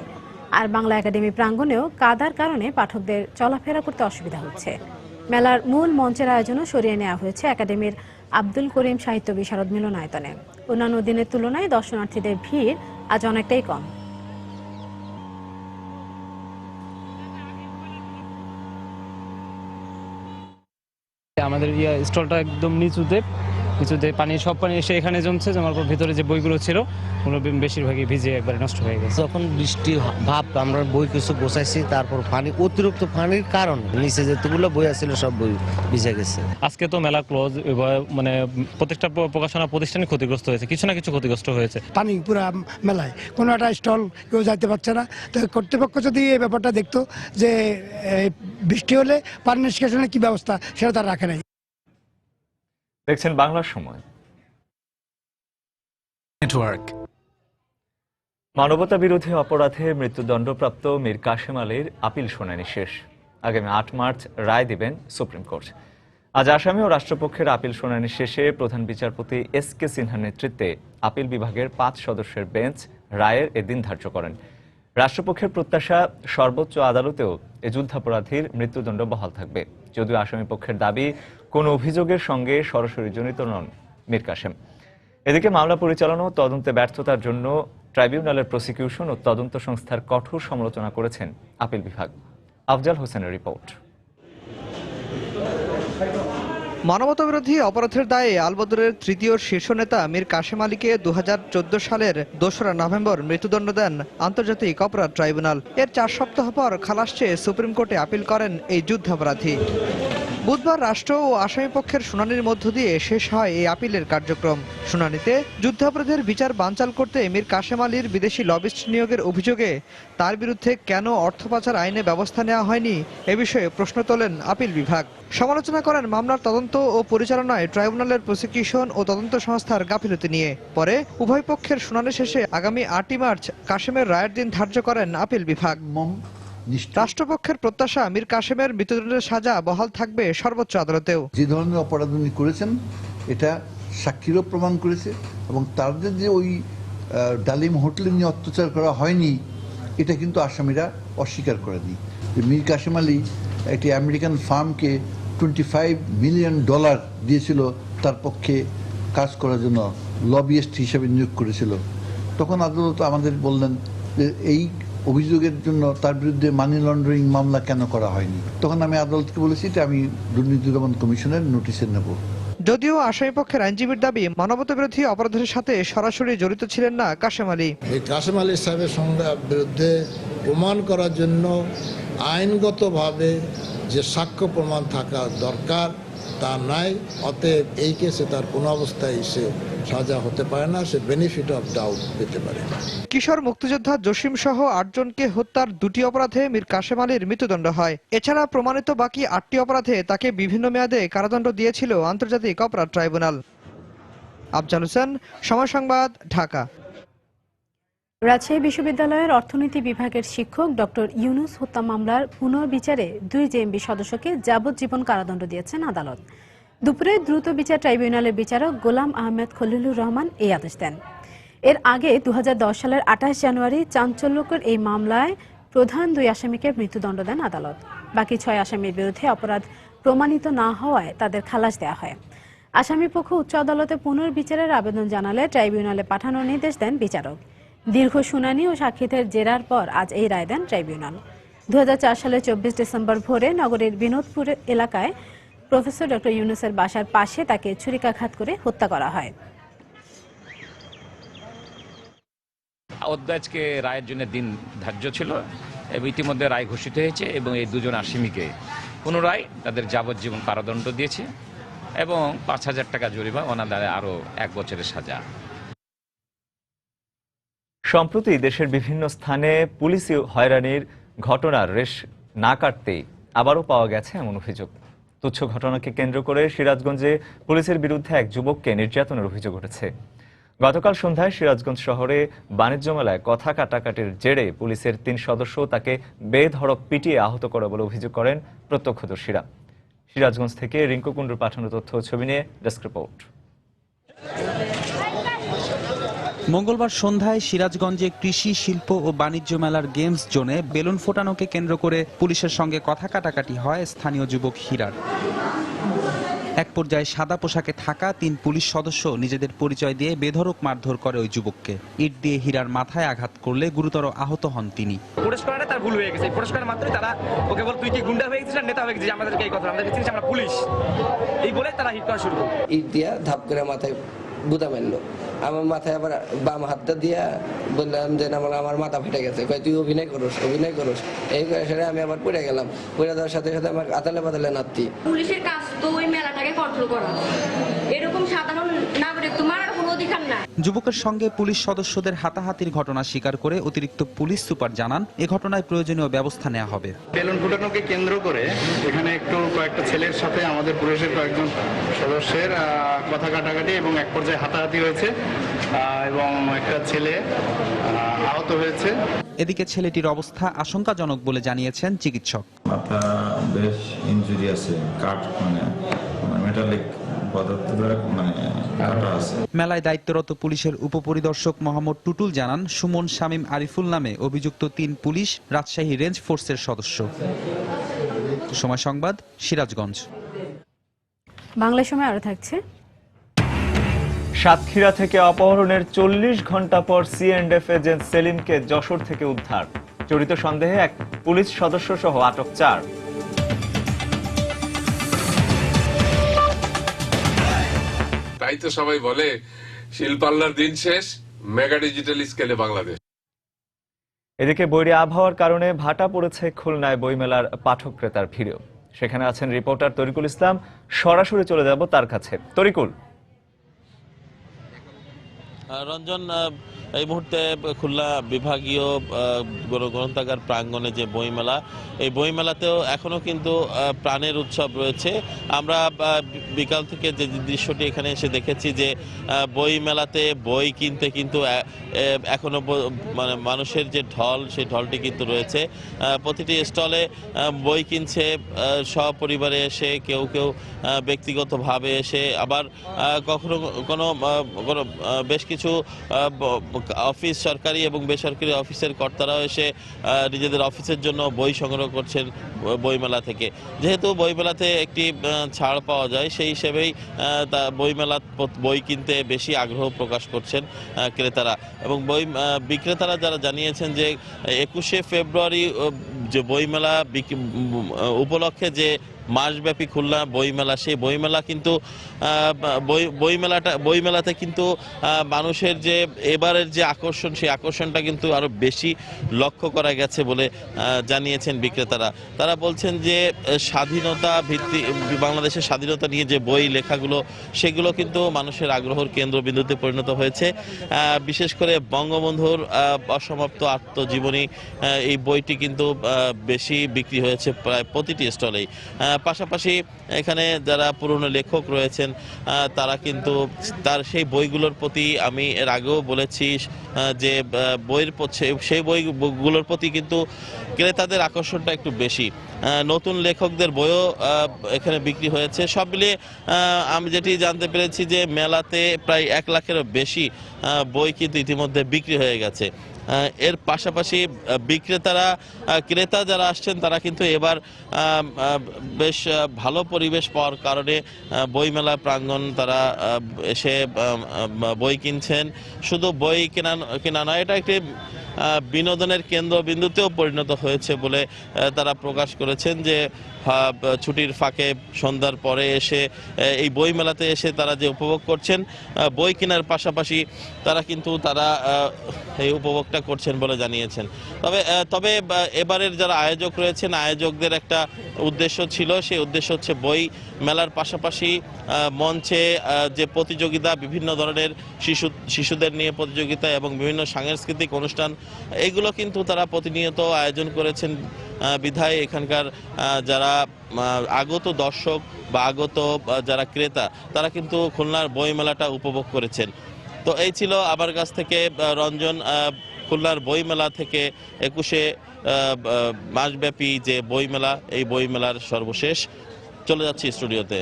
[SPEAKER 2] আর বাংলা একাডেমি প্রাঙ্গণেও কাদার কারণে পাঠকদের চলাফেরা করতে অসুবিধা হচ্ছে। মেলার মূল মঞ্চের আয়োজনও সরিয়ে নেওয়া হয়েছে একাডেমির আব্দুল করিম সাহিত্য বিশারদ মিলনায়তনে। অন্যান্য দিনের তুলনায় দর্শনার্থীদের ভিড় আজ অনেকটাই কম।
[SPEAKER 14] আমাদের স্টলটা একদম নিচুতে পানি, সব পানি এসে এখানে জমছে, জমার পর ভিতরে যে বইগুলো ছিল ওগুলো বেশিরভাগই ভিজে একবারে নষ্ট হয়ে গেছে।
[SPEAKER 15] যখন বৃষ্টি ভাব, আমরা বই কিছু গোছাইছি, তারপর অতিরিক্ত পানির কারণে নিচে যেগুলো বই আছিল সব বই ভিজে গেছে।
[SPEAKER 14] আজকে তো মেলা ক্লোজ, মানে প্রত্যেকটা প্রকাশনা প্রতিষ্ঠানই ক্ষতিগ্রস্ত হয়েছে, কিছু না কিছু ক্ষতিগ্রস্ত হয়েছে।
[SPEAKER 16] পানি পুরা মেলায়, কোনো একটা স্টল কেউ যাইতে পারছে না। তো কর্তৃপক্ষ যদি এই ব্যাপারটা দেখতো যে বৃষ্টি হলে পানি নিষ্কাশনের কি ব্যবস্থা, সেটা তারা রাখে নাই।
[SPEAKER 1] দেখছেন বাংলার সময়। মানবতা বিরোধী অপরাধে মৃত্যুদণ্ডপ্রাপ্ত মীর কাসেম আলীর আপিল শুনানি শেষ। আগামী 8 মার্চ রায় দিবেন সুপ্রিম কোর্ট। আজ আসামি ও রাষ্ট্রপক্ষের আপিল শুনানি শেষে প্রধান বিচারপতি এস.কে. সিনহার নেতৃত্বে আপিল বিভাগের 5 সদস্যের বেঞ্চ রায়ের এদিন ধার্য করেন। রাষ্ট্রপক্ষের প্রত্যাশা, সর্বোচ্চ আদালতেও এ যুদ্ধাপরাধীর মৃত্যুদণ্ড বহাল থাকবে। যদিও আসামি পক্ষের দাবি, কোন অভিযোগের সঙ্গে সরাসরি জড়িত নন মীর কাসেম। এদিকে মামলা পরিচালনা ও তদন্তে ব্যর্থতার জন্য ট্রাইব্যুনালের প্রসিকিউশন ও তদন্ত সংস্থার কঠোর সমালোচনা করেছেন আপিল বিভাগ। আফজাল হোসেনের রিপোর্ট।
[SPEAKER 17] মানবতাবিরোধী অপরাধের দায়ে আলবদরের তৃতীয় শীর্ষ নেতা মীর কাসেম আলীকে 2014 সালের 2রা নভেম্বর মৃত্যুদণ্ড দেন আন্তর্জাতিক অপরাধ ট্রাইব্যুনাল। এর 4 সপ্তাহ পর খালাস চেয়ে সুপ্রিম কোর্টে আপিল করেন এই যুদ্ধাপরাধী। বুধবার রাষ্ট্র ও আসামিপক্ষের শুনানির মধ্য দিয়ে শেষ হয় এই আপিলের কার্যক্রম। শুনানিতে যুদ্ধাপরাধের বিচার বানচাল করতে মীর কাসেম আলীর বিদেশি লবিস্ট নিয়োগের অভিযোগে তার বিরুদ্ধে কেন অর্থ পাচার আইনে ব্যবস্থা নেওয়া হয়নি এ বিষয়ে প্রশ্ন তোলেন আপিল বিভাগ। সমালোচনা করেন মামলার তদন্ত ও পরিচালনায় ট্রাইব্যুনালের প্রসিকিউশন ও তদন্ত সংস্থার গাফিলতি নিয়ে। পরে উভয় পক্ষের শুনানি শেষে আগামী 8ই মার্চ কাসেমের রায়ের দিন ধার্য করেন আপিল বিভাগ। রাষ্ট্রপক্ষের প্রত্যাশা, মীর কাসেমের মৃত্যুদণ্ডের সাজা বহাল থাকবে সর্বোচ্চ আদালতেও।
[SPEAKER 18] যে ধরনের অপরাধ উনি করেছেন এটা সাক্ষীরও প্রমাণ করেছে, এবং তাদের যে ওই ডালিম হোটেলে নিয়ে অত্যাচার করা হয়নি এটা কিন্তু আসামিরা অস্বীকার করেনি। মীর কাসেম আলী একটি আমেরিকান ফার্মকে $25 মিলিয়ন দিয়েছিল তার পক্ষে কাজ করার জন্য, লবিয়েস্ট হিসেবে নিয়োগ করেছিল। তখন আদালত আমাদের বললেন যে এই অভিযোগের জন্য তার বিরুদ্ধে মানি লন্ডারিং মামলা কেন করা হয়নি। তখন আমি আদালতকে বলেছি যে আমি দুর্নীতি দমন কমিশনের নোটিশে নেব।
[SPEAKER 17] যদিও আসামিপক্ষের আইনজীবীর দাবি, মানবতাবিরোধী অপরাধের সাথে সরাসরি জড়িত ছিলেন না কাসেম আলী।
[SPEAKER 19] এই কাসেম আলী সাহেবের বিরুদ্ধে প্রমাণ করার জন্য আইনগতভাবে যে সাক্ষ্য প্রমাণ থাকা দরকার তা নাই। অতএব এই কেসে তার কোনো অবস্থায় সে সাজা হতে পারে না, সে বেনিফিট অফ ডাউট পেতে পারে।
[SPEAKER 17] কিশোর মুক্তিযোদ্ধা জসিম সহ 8 জনকে হত্যার 2টি অপরাধে মীর কাসেম আলীর মৃত্যুদণ্ড হয়। এছাড়া প্রমাণিত বাকি 8টি অপরাধে তাকে বিভিন্ন মেয়াদে কারাদণ্ড দিয়েছিল আন্তর্জাতিক অপরাধ ট্রাইব্যুনাল। আফজাল হোসেন, সময় সংবাদ, ঢাকা।
[SPEAKER 2] রাজশাহী বিশ্ববিদ্যালয়ের অর্থনীতি বিভাগের শিক্ষক ডক্টর ইউনুস হত্যা মামলার পুনর্বিচারে 2 জেএমবি সদস্যকে যাবজ্জীবন কারাদণ্ড দিয়েছেন আদালত। দুপুরে দ্রুত বিচার ট্রাইব্যুনালের বিচারক গোলাম আহমেদ খলিলুর রহমান এই আদেশ দেন। এর আগে 2010 সালের 28 জানুয়ারি চাঞ্চল্যকর এই মামলায় প্রধান 2 আসামিকে মৃত্যুদণ্ড দেন আদালত। বাকি 6 আসামির বিরুদ্ধে অপরাধ প্রমাণিত না হওয়ায় তাদের খালাস দেওয়া হয়। আসামিপক্ষ উচ্চ আদালতে পুনর্বিচারের আবেদন জানালে ট্রাইব্যুনালে পাঠানোর নির্দেশ দেন বিচারক। দীর্ঘ শুনানি ও সাক্ষীদের জেরার পর আজ এই রায় দেন ট্রাইব্যুনাল। 2004 সালের 24 ডিসেম্বর ভোরে নগরীর বিনোদপুর এলাকায় প্রফেসর ডক্টর ইউনুসের বাসার পাশে তাকে ছুরিকাঘাত করে হত্যা করা হয়।
[SPEAKER 20] আজকে রায়ের জন্য দিন ধার্য ছিল এবং ইতিমধ্যে রায় ঘোষিত হয়েছে এবং এই 2 জন আসামিকে পুনরায় তাদের যাবজ্জীবন কারাদণ্ড দিয়েছে এবং 5,000 টাকা জরিমানা, ওনাদের আরও 1 বছরের সাজা।
[SPEAKER 1] সম্প্রতি দেশের বিভিন্ন স্থানে পুলিশি হয়রানির ঘটনার রেশ না কাটতেই আবারও পাওয়া গেছে এমন অভিযোগ। তুচ্ছ ঘটনাকে কেন্দ্র করে সিরাজগঞ্জে পুলিশের বিরুদ্ধে এক যুবককে নির্যাতনের অভিযোগ উঠেছে। গতকাল সন্ধ্যায় সিরাজগঞ্জ শহরে বাণিজ্য মেলায় কথা কাটাকাটির জেরে পুলিশের 3 সদস্য তাকে বেধড়ক পিটিয়ে আহত করে বলে অভিযোগ করেন প্রত্যক্ষদর্শীরা। সিরাজগঞ্জ থেকে রিঙ্কু কুণ্ডুর পাঠানো তথ্য ও ছবি নিয়ে ডেস্ক রিপোর্ট।
[SPEAKER 21] মঙ্গলবার সন্ধ্যায় সিরাজগঞ্জে কৃষি, শিল্প ও বাণিজ্য মেলার গেমস জোনে বেলুন ফোটানোকে কেন্দ্র করে পুলিশের সঙ্গে কথা কাটাকাটি হয় স্থানীয় যুবক হীরার। এক পর্যায়ে সাদা পোশাকে থাকা 3 পুলিশ সদস্য নিজেদের পরিচয় দিয়ে বেধড়ক মারধর করে ওই যুবককে। ইট দিয়ে হীরার মাথায় আঘাত করলে গুরুতর আহত হন তিনি।
[SPEAKER 22] পুরস্কারটা তার ভুল হয়ে গেছে, পুরস্কার মাত্রই তারা ওকে বল তুই কি গুন্ডা হয়ে গেছিস না নেতা হয়ে গেছিস, আমাদেরকে এই কথা আমাদের চিনিস আমরা পুলিশ, এই বলে তারা হিট করা শুরু করে।
[SPEAKER 23] ইট দিয়া ধাপ করে মাথায় বুতা মারলো। আমার মাথায় আবার বাম হাতটা দিয়া বললাম যে আমার মাথা ফেটে গেছে, তুই অভিনয় করস এই সেটা আমি আবার পড়ে গেলাম। পড়ে যাওয়ার সাথে সাথে আমার আতালে পাতালে নাতি।
[SPEAKER 7] পুলিশের কাজ তো ওই মেলাটাকে কন্ট্রোল করা, এরকম সাধারণ নাগরিক তো মারার কোনো অধিকার নাই।
[SPEAKER 21] যুবকের সঙ্গে পুলিশ সদস্যদের হাতাহাতির ঘটনা স্বীকার করে অতিরিক্ত পুলিশ সুপার জানান, এ ঘটনায় প্রয়োজনীয় ব্যবস্থা নেওয়া হবে।
[SPEAKER 24] বেলুন ফুটানোকে কেন্দ্র করে এখানে কয়েকটা ছেলের সাথে আমাদের পুলিশের কয়েকজন সদস্যের কথা কাটাকাটি এবং এক পর্যায়ে হাতাহাতি হয়েছে এবং একটা ছেলে আহত হয়েছে।
[SPEAKER 21] এদিকে ছেলেটির অবস্থা আশঙ্কাজনক বলে জানিয়েছেন চিকিৎসক।
[SPEAKER 25] মাথা বেশ ইনজুরি আছে, কাট মানে
[SPEAKER 4] মেটালিক পদার্থ দ্বারা কাটা আছে।
[SPEAKER 21] মেলায় দায়িত্বরত পুলিশের উপপরিদর্শক মোহাম্মদ টুটুল জানান, সুমন শামীম আরিফুল নামে অভিযুক্ত 3 পুলিশ রাজশাহী রেঞ্জ ফোর্সের সদস্য। সময় সংবাদ, সিরাজগঞ্জ।
[SPEAKER 2] বাংলা সময় আরো থাকছে।
[SPEAKER 1] সাতক্ষীরা থেকে অপহরণের 40 ঘন্টা পর C&F এজেন্ট সেলিমকে যশোর থেকে উদ্ধার। জড়িত সন্দেহে এক পুলিশ সদস্য সহ আটক 4।
[SPEAKER 5] তাই তো সবাই বলে শিল্পাল্লার দিন শেষ, মেগা ডিজিটাল স্কেলে বাংলাদেশ।
[SPEAKER 1] এদিকে বৈরী আবহাওয়ার কারণে ভাটা পড়েছে খুলনায় বইমেলার পাঠক ক্রেতার ভিড়েও। সেখানে আছেন রিপোর্টার তরিকুল ইসলাম, সরাসরি চলে যাব তার কাছে। তরিকুল।
[SPEAKER 6] রঞ্জন, এই মুহূর্তে খুলনা বিভাগীয় গ্রন্থাগার প্রাঙ্গণে যে বইমেলা, এই বইমেলাতেও এখনো কিন্তু প্রাণের উৎসব রয়েছে। আমরা বিকাল থেকে যে দৃশ্যটি এখানে এসে দেখেছি যে বইমেলাতে বই কিনতে কিন্তু এখনো মানুষের যে ঢল, সেই ঢলটি কিন্তু রয়েছে। প্রতিটি স্টলে বই কিনছে সপরিবারে এসে, কেউ কেউ ব্যক্তিগতভাবে এসে, আবার কখনো কোনো বেশ কিছু অফিস, সরকারি এবং বেসরকারি অফিসের কর্তারাও এসে নিজেদের অফিসের জন্য বই সংগ্রহ করছেন বইমেলা থেকে। যেহেতু বইমেলাতে একটি ছাড় পাওয়া যায়, সেই হিসেবেই বই কিনতে বেশি আগ্রহ প্রকাশ করছেন ক্রেতারা। এবং বিক্রেতারা যারা জানিয়েছেন যে 21শে ফেব্রুয়ারি যে বইমেলা উপলক্ষে যে মাসব্যাপী খুলনা বইমেলা, সেই বইমেলা কিন্তু বইমেলাতে কিন্তু মানুষের যে এবারের যে আকর্ষণ, সেই আকর্ষণটা কিন্তু আরো বেশি লক্ষ্য করা গেছে বলে জানিয়েছেন বিক্রেতারা। তারা বলছেন যে স্বাধীনতা বাংলাদেশের স্বাধীনতা নিয়ে যে বই লেখাগুলো, সেগুলো কিন্তু মানুষের আগ্রহের কেন্দ্রবিন্দুতে পরিণত হয়েছে। বিশেষ করে বঙ্গবন্ধুর অসমাপ্ত আত্মজীবনী, এই বইটি কিন্তু বেশি বিক্রি হয়েছে প্রায় প্রতিটি স্টলেই। পাশাপাশি এখানে যারা পুরনো লেখক রয়েছেন তারা কিন্তু সেই বইগুলোর প্রতি, আমি এর আগেও বলেছি যে সেই বইগুলোর প্রতি কিন্তু ক্রেতাদের আকর্ষণটা একটু বেশি। নতুন লেখকদের বইও এখানে বিক্রি হয়েছে। সব মিলিয়ে আমি যেটি জানতে পেরেছি যে মেলাতে প্রায় 1 লাখেরও বেশি বই কিন্তু ইতিমধ্যে বিক্রি হয়ে গেছে। এর পাশাপাশি ক্রেতা যারা আসছেন তারা কিন্তু এবার বেশ ভালো পরিবেশ পাওয়ার কারণে বইমেলা প্রাঙ্গণ তারা এসে বই কিনছেন। শুধু বই কেনা নয়, এটা একটি বিনোদনের কেন্দ্রবিন্দুতেও পরিণত হয়েছে বলে তারা প্রকাশ করেছেন যে ছুটির ফাঁকে সন্ধ্যার পরে এসে এই বই মেলাতে এসে তারা যে উপভোগ করছেন, বই কেনার পাশাপাশি তারা কিন্তু এই উপভোগটা করছেন বলে জানিয়েছেন। তবে এবারের যারা আয়োজক রয়েছেন, আয়োজকদের একটা উদ্দেশ্য ছিল, সেই উদ্দেশ্য হচ্ছে বই মেলার পাশাপাশি মঞ্চে যে প্রতিযোগিতা, বিভিন্ন ধরনের শিশুদের নিয়ে প্রতিযোগিতা এবং বিভিন্ন সাংস্কৃতিক অনুষ্ঠান, এগুলো কিন্তু তারা প্রতিনিয়ত আয়োজন করেছেন। বিধায় এখানকার যারা আগত দর্শক বা আগত যারা ক্রেতা, তারা কিন্তু খুলনার বই মেলাটা উপভোগ করেছেন। তো এই ছিল আমার কাছ থেকে রঞ্জন, খুলনার বই মেলা থেকে 21শে মাসব্যাপী যে বই মেলা, এই বই মেলার সর্বশেষ। চলে যাচ্ছি স্টুডিওতে।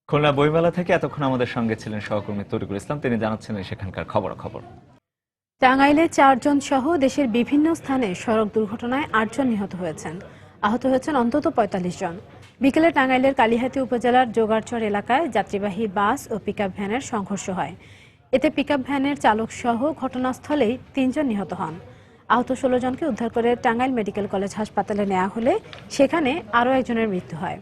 [SPEAKER 1] খুলনা বইমেলা থেকে এতক্ষণ আমাদের সঙ্গে ছিলেন সহকর্মী তরিকুল ইসলাম, তিনি জানাচ্ছিলেন সেখানকার খবরাখবর।
[SPEAKER 2] টাঙ্গাইলে 4 জন সহ দেশের বিভিন্ন স্থানে সড়ক দুর্ঘটনায় 8 জন নিহত হয়েছেন। আহত হয়েছেন অন্তত 45 জন। বিকেলে টাঙ্গাইলের কালিহাতী উপজেলার জোগাড়চর এলাকায় যাত্রীবাহী বাস ও পিকআপ ভ্যানের সংঘর্ষ হয়। এতে পিকআপ ভ্যানের চালক সহ ঘটনাস্থলেই 3 জন নিহত হন। আহত 16 জনকে উদ্ধার করে টাঙ্গাইল মেডিকেল কলেজ হাসপাতালে নেওয়া হলে সেখানে আরও একজনের মৃত্যু হয়।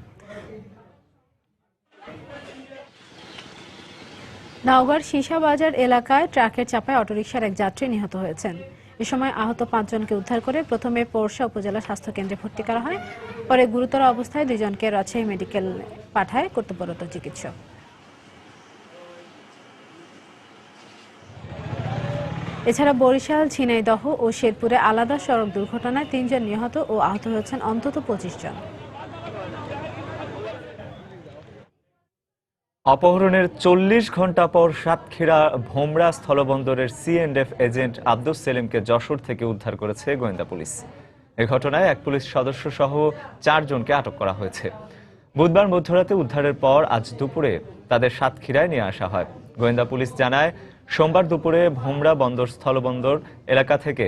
[SPEAKER 2] নওগাঁর সীসাবাজার এলাকায় ট্রাকের চাপায় অটোরিকশার এক যাত্রী নিহত হয়েছেন। এ সময় আহত 5 জনকে উদ্ধার করে প্রথমে পোরশা উপজেলা স্বাস্থ্য কেন্দ্রে ভর্তি করা হয়। পরে গুরুতর অবস্থায় 2 জনকে রাজশাহী মেডিকেল পাঠায় কর্তব্যরত চিকিৎসক। এছাড়া বরিশাল, ঝিনাইদহ ও শেরপুরে আলাদা সড়ক দুর্ঘটনায় 3 জন নিহত ও আহত হয়েছেন অন্তত 25 জন।
[SPEAKER 1] অপহরণের 40 ঘন্টা পর সাতক্ষীরা ভোমরা স্থলবন্দরের C&F এজেন্ট আব্দুস সেলিমকে যশোর থেকে উদ্ধার করেছে গোয়েন্দা পুলিশ। এ ঘটনায় এক পুলিশ সদস্য সহ 4 জনকে আটক করা হয়েছে। বুধবার মধ্যরাতে উদ্ধারের পর আজ দুপুরে তাদের সাতক্ষীরায় নিয়ে আসা হয়। গোয়েন্দা পুলিশ জানায়, সোমবার দুপুরে ভোমরা বন্দর স্থলবন্দর এলাকা থেকে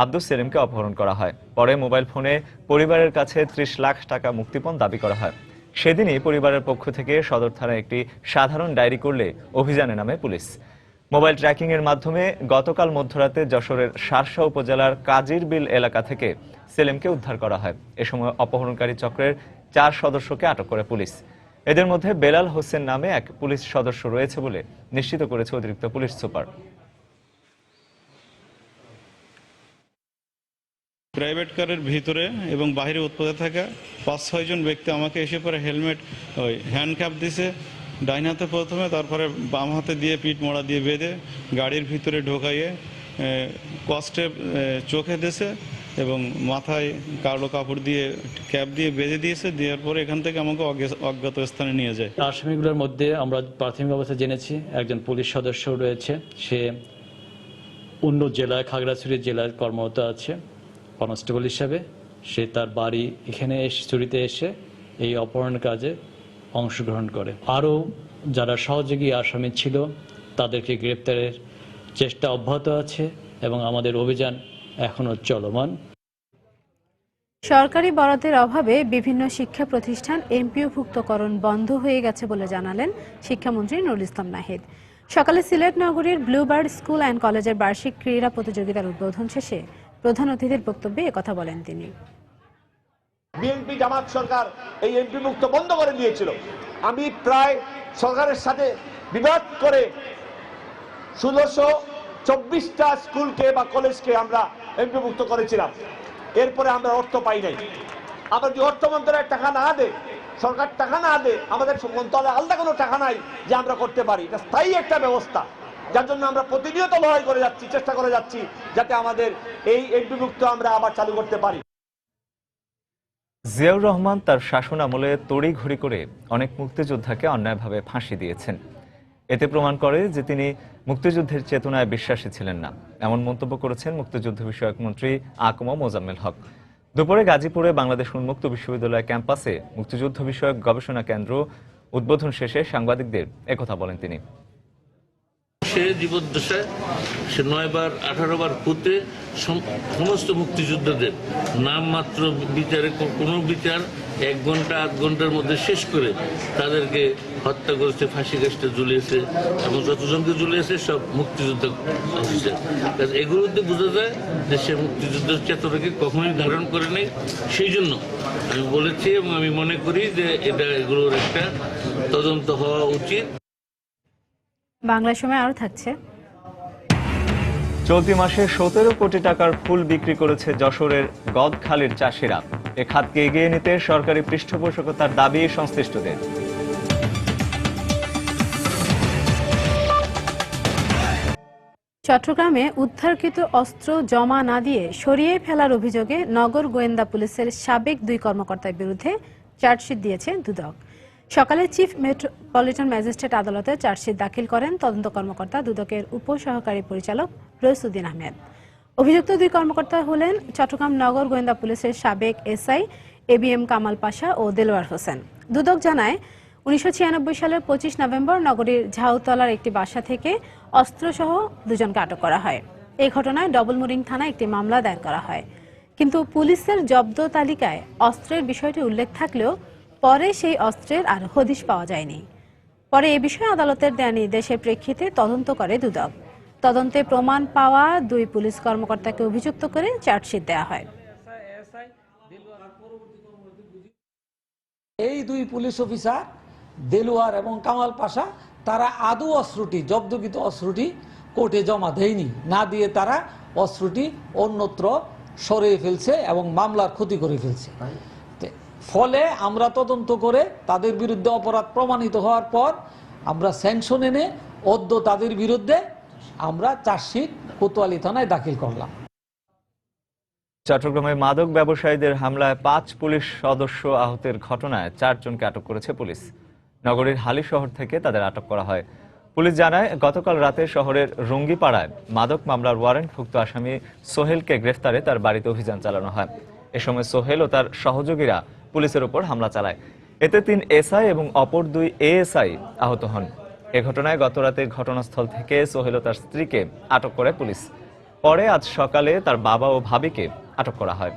[SPEAKER 1] আব্দুস সেলিমকে অপহরণ করা হয়। পরে মোবাইল ফোনে পরিবারের কাছে 30 লাখ টাকা মুক্তিপণ দাবি করা হয়। সেদিনই পরিবারের পক্ষ থেকে সদর থানায় একটি সাধারণ ডায়েরি করলে অভিযানে নামে পুলিশ। মোবাইল ট্র্যাকিং এর মাধ্যমে গতকাল মধ্যরাতে যশোরের শার্শা উপজেলার কাজির বিল এলাকা থেকে সেলিমকে উদ্ধার করা হয়। এ সময় অপহরণকারী চক্রের 4 সদস্যকে আটক করে পুলিশ। এদের মধ্যে বেলাল হোসেন নামে এক পুলিশ সদস্য রয়েছে বলে নিশ্চিত করেছে অতিরিক্ত পুলিশ সুপার।
[SPEAKER 3] প্রাইভেট কারের ভিতরে এবং বাইরে উৎপাদে থাকা 5-6 জন ব্যক্তি আমাকে এসে পরে হেলমেট হ্যান্ডক্যাপ দিছে, ডাইন হাতে প্রথমে, তারপরে বাম হাতে দিয়ে পিঠ মোড়া দিয়ে বেঁধে গাড়ির ভিতরে ঢোকাইয়ে কষ্টে চোখে দিয়েছে এবং মাথায় কালো কাপড় দিয়ে ক্যাপ দিয়ে বেঁধে দিয়েছে। দেওয়ার পরে এখান থেকে আমাকে অজ্ঞাত স্থানে নিয়ে যায়।
[SPEAKER 8] আসামিগুলোর মধ্যে আমরা প্রাথমিক অবস্থায় জেনেছি একজন পুলিশ সদস্য রয়েছে, সে অন্য জেলায় খাগড়াছড়ি জেলায় কর্মরত আছে কনস্টেবল হিসাবে। সে তার বাড়ি এখানে চুরিতে এসে এই অপহরণ কাজে অংশগ্রহণ করে। আরও যারা সহযোগী আসামি ছিল তাদেরকে গ্রেপ্তারের চেষ্টা অব্যাহত আছে এবং আমাদের অভিযান এখনো চলমান।
[SPEAKER 2] সরকারি বরাদ্দের অভাবে বিভিন্ন শিক্ষা প্রতিষ্ঠান এমপিওভুক্তকরণ বন্ধ হয়ে গেছে বলে জানালেন শিক্ষামন্ত্রী নুরুল ইসলাম নাহিদ। সকালে সিলেট নগরীর ব্লুবার্ড স্কুল অ্যান্ড কলেজের বার্ষিক ক্রীড়া প্রতিযোগিতার উদ্বোধন শেষে প্রধান অতিথির বক্তব্যে একথা বলেন তিনি।
[SPEAKER 10] বিএনপি জামাত সরকার এই এমপি মুক্ত বন্ধ করে দিয়েছিল। আমি প্রায় সরকারের সাথে বিবাদ করে 1624টা স্কুলকে বা কলেজকে আমরা এমপি মুক্ত করেছিলাম। এরপরে আমরা অর্থ পাই নাই। আবার যদি অর্থ মন্ত্রণালয়ের টাকা না দেয়, সরকার টাকা না দেয়, আমাদের মন্ত্রণালয়ে আলাদা কোনো টাকা নাই যে আমরা করতে পারি। এটা স্থায়ী একটা ব্যবস্থা, যার জন্য আমরা প্রতিনিয়ত লড়াই করে যাচ্ছি, চেষ্টা করে যাচ্ছি যাতে আমাদের এই এমপি মুক্ত আমরা আবার চালু করতে পারি।
[SPEAKER 1] জিয়াউর রহমান তার শাসন আমলে তড়িঘড়ি করে অনেক মুক্তিযোদ্ধাকে অন্যায়ভাবে ফাঁসি দিয়েছেন। এতে প্রমাণ করে যে তিনি মুক্তিযুদ্ধের চেতনায় বিশ্বাসী ছিলেন না, এমন মন্তব্য করেছেন মুক্তিযুদ্ধ বিষয়ক মন্ত্রী আকম মোজাম্মেল হক। দুপুরে গাজীপুরে বাংলাদেশ উন্মুক্ত বিশ্ববিদ্যালয় ক্যাম্পাসে মুক্তিযুদ্ধ বিষয়ক গবেষণা কেন্দ্র উদ্বোধন শেষে সাংবাদিকদের একথা বলেন তিনি।
[SPEAKER 11] সে জীবদ্দশায় সে 9 বার 18 বার পুঁতে সমস্ত মুক্তিযোদ্ধাদের নাম মাত্র বিচারে কোনো বিচার 1 ঘন্টা 8 ঘন্টার মধ্যে শেষ করে তাদেরকে হত্যা করেছে, ফাঁসি গাছটা ঝুলিয়েছে এবং যতজনকে ঝুলিয়েছে সব মুক্তিযোদ্ধা অফিসার। এগুলোতে বোঝা যায় যে সে মুক্তিযুদ্ধের চেতনাকে কখনোই ধারণ করে নেই। সেই জন্য আমি বলেছি এবং আমি মনে করি যে এগুলোর একটা তদন্ত হওয়া উচিত।
[SPEAKER 2] বাংলা সময় আরো থাকছে।
[SPEAKER 1] চলতি মাসে 17 কোটি টাকার ফুল বিক্রি করেছে যশোরের গদখালির চাষিরা। এ খাতকে এগিয়ে নিতে সরকারি পৃষ্ঠপোষকতার দাবি সংশ্লিষ্টদের।
[SPEAKER 2] চট্টগ্রামে উদ্ধারকৃত অস্ত্র জমা না দিয়ে সরিয়ে ফেলার অভিযোগে নগর গোয়েন্দা পুলিশের সাবেক 2 কর্মকর্তার বিরুদ্ধে চার্জশিট দিয়েছে দুদক। সকালে চিফ মেট্রোপলিটন ম্যাজিস্ট্রেট আদালতে চার্জশিট দাখিল করেন তদন্ত কর্মকর্তা দুদকের উপসহকারী পরিচালক রইসুদ্দিন আহমেদ। অভিযুক্ত 2 কর্মকর্তা হলেন চট্টগ্রাম নগর গোয়েন্দা পুলিশের সাবেক এসআই এবিএম কামাল পাশা ও দেলোয়ার হোসেন। দুদক জানায় 1996 সালের 25 নভেম্বর নগরীর ঝাউতলার একটি বাসা থেকে অস্ত্রসহ 2 জনকে আটক করা হয়। এই ঘটনায় ডবলমুরিং থানায় একটি মামলা দায়ের করা হয়। কিন্তু পুলিশের জব্দ তালিকায় অস্ত্রের বিষয়টি উল্লেখ থাকলেও পরে সেই অস্ত্রের আর হদিশ পাওয়া যায়নি। পরে এ বিষয়ে আদালতের দেয়া নির্দেশের প্রেক্ষিতে তদন্ত করে দুদক। তদন্তে প্রমাণ পাওয়া 2 পুলিশ কর্মকর্তাকে অভিযুক্ত করে চার্জশিট দেওয়া হয়।
[SPEAKER 25] এই 2 পুলিশ অফিসার দেলোয়ার এবং কামাল পাশা তারা আদৌ অস্ত্রটি, জব্দকৃত অস্ত্রটি কোর্টে জমা দেয়নি, না দিয়ে তারা অস্ত্রটি অন্যত্র সরিয়ে ফেলছে এবং মামলার ক্ষতি করে ফেলছে। ফলে আমরা তদন্ত করে তাদের বিরুদ্ধে অপরাধ প্রমাণিত হওয়ার পর আমরা স্যাংশন এনে তাদের বিরুদ্ধে আমরা চার্জশিট কোতোয়ালি থানায় দাখিল করলাম।
[SPEAKER 1] চট্টগ্রামে মাদক ব্যবসায়ীদের হামলায় 5 পুলিশ সদস্য আহতের ঘটনায় 4 জনকে আটক করেছে পুলিশ। নগরীর হালি শহর থেকে তাদের আটক করা হয়। পুলিশ জানায়, গতকাল রাতে শহরের রঙ্গিপাড়ায় মাদক মামলার ওয়ারেন্টভুক্ত আসামি সোহেলকে গ্রেফতারে তার বাড়িতে অভিযান চালানো হয়। এ সময় সোহেল ও তার সহযোগীরা পুলিশের উপর হামলা চালায়। এতে 3 এসআই এবং অপর 2 এএসআই আহত হন। এ ঘটনায় গতরাতে ঘটনাস্থল থেকে সোহেল ও তার স্ত্রীকে আটক করে পুলিশ। পরে আজ সকালে তার বাবা ও ভাবিকে আটক করা হয়।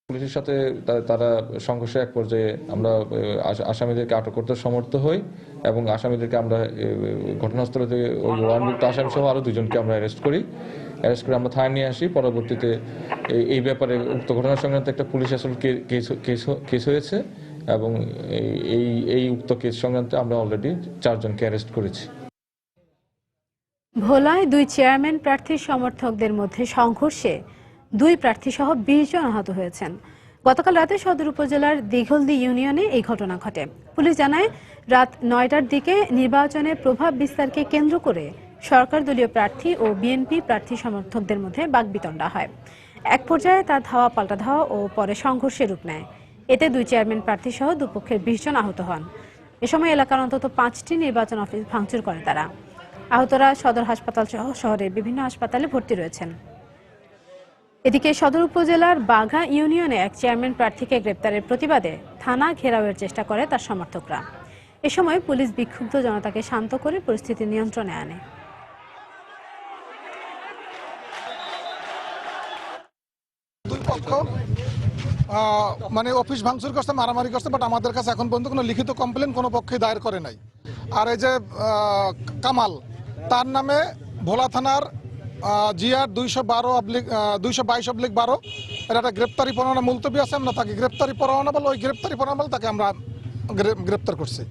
[SPEAKER 9] পুলিশের সাথে তারা সংঘর্ষে এক পর্যায়ে আমরা আসামিদেরকে আটক করতে সমর্থ হই এবং আসামিদেরকে আমরা ঘটনাস্থলে থেকে ওই ওয়ানভুক্ত আসামি সহ আরো 2 জনকে আমরা অ্যারেস্ট করে আমরা থানায় নিয়ে আসি। পরবর্তীতে এই ব্যাপারে উক্ত ঘটনা সংক্রান্ত একটা পুলিশ আসলে কেস হয়েছে এবং এই উক্ত কেস সংক্রান্তে আমরা অলরেডি 4 জনকে অ্যারেস্ট করেছি।
[SPEAKER 2] ভোলায় 2 চেয়ারম্যান প্রার্থীর সমর্থকদের মধ্যে সংঘর্ষে 2 প্রার্থী সহ 20 জন আহত হয়েছেন। গতকাল রাতে সদর উপজেলার দিঘলদি ইউনিয়নে এই ঘটনা ঘটে। পুলিশ জানায়, রাত 9টার দিকে নির্বাচনে প্রভাব বিস্তারকে কেন্দ্র করে সরকার দলীয় প্রার্থী ও বিএনপি প্রার্থী সমর্থকদের মধ্যে বাকবিতণ্ডা হয়। এক পর্যায়ে তার ধাওয়া পাল্টা ধাওয়া ও পরে সংঘর্ষের রূপ নেয়। এতে 2 চেয়ারম্যান প্রার্থী সহ দুপক্ষের 20 জন আহত হন। এ সময় এলাকার অন্তত 5টি নির্বাচন অফিস ভাঙচুর করে তারা। আহতরা সদর হাসপাতাল সহ শহরের বিভিন্ন হাসপাতালে ভর্তি রয়েছেন। এদিকে সদর উপজেলার বাঘা ইউনিয়নে এক চেয়ারম্যান প্রার্থীকে গ্রেপ্তারের প্রতিবাদে থানা ঘেরাওয়ের চেষ্টা করে তার সমর্থকরা। এ সময় পুলিশ বিক্ষুব্ধ জনতাকে শান্ত করে পরিস্থিতি নিয়ন্ত্রণে আনে।
[SPEAKER 12] দুই পক্ষ মানে অফিস ভাঙচুর করছে, মারামারি করছে, বাট আমাদের কাছে এখন পর্যন্ত কোনো লিখিত কমপ্লেন কোনো পক্ষে দায়ের করে নাই। আর এই যে কামাল, তার নামে ভোলা থানার জিআর 222/12 এর একটা গ্রেপ্তারি পরোয়ানা মুলতবি আছে। আমরা তাকে গ্রেপ্তারি পরোয়ানা বলে, ওই গ্রেপ্তারি পরোয়ানা বলে তাকে আমরা গ্রেপ্তার করছি।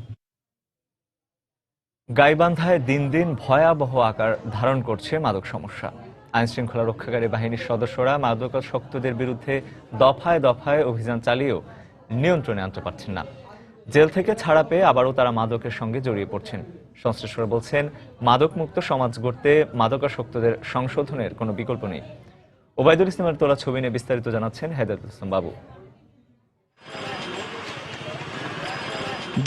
[SPEAKER 1] গাইবান্ধায় দিন দিন ভয়াবহ আকার ধারণ করছে মাদক সমস্যা। আইন শৃঙ্খলা রক্ষাকারী বাহিনীর সদস্যরা মাদকাসক্তদের বিরুদ্ধে দফায় দফায় অভিযান চালিয়েও নিয়ন্ত্রণে আনতে পারছেন না। জেল থেকে ছাড়া পেয়ে আবারও তারা মাদকের সঙ্গে জড়িয়ে পড়ছেন। সংশ্লিষ্টরা বলছেন, মাদকমুক্ত সমাজ গড়তে মাদকাসক্তদের সংশোধনের কোনো বিকল্প নেই। ওবায়দুল ইসলামের তোলা ছবি নিয়ে বিস্তারিত জানাচ্ছেন হেদায়েতুল ইসলাম বাবু।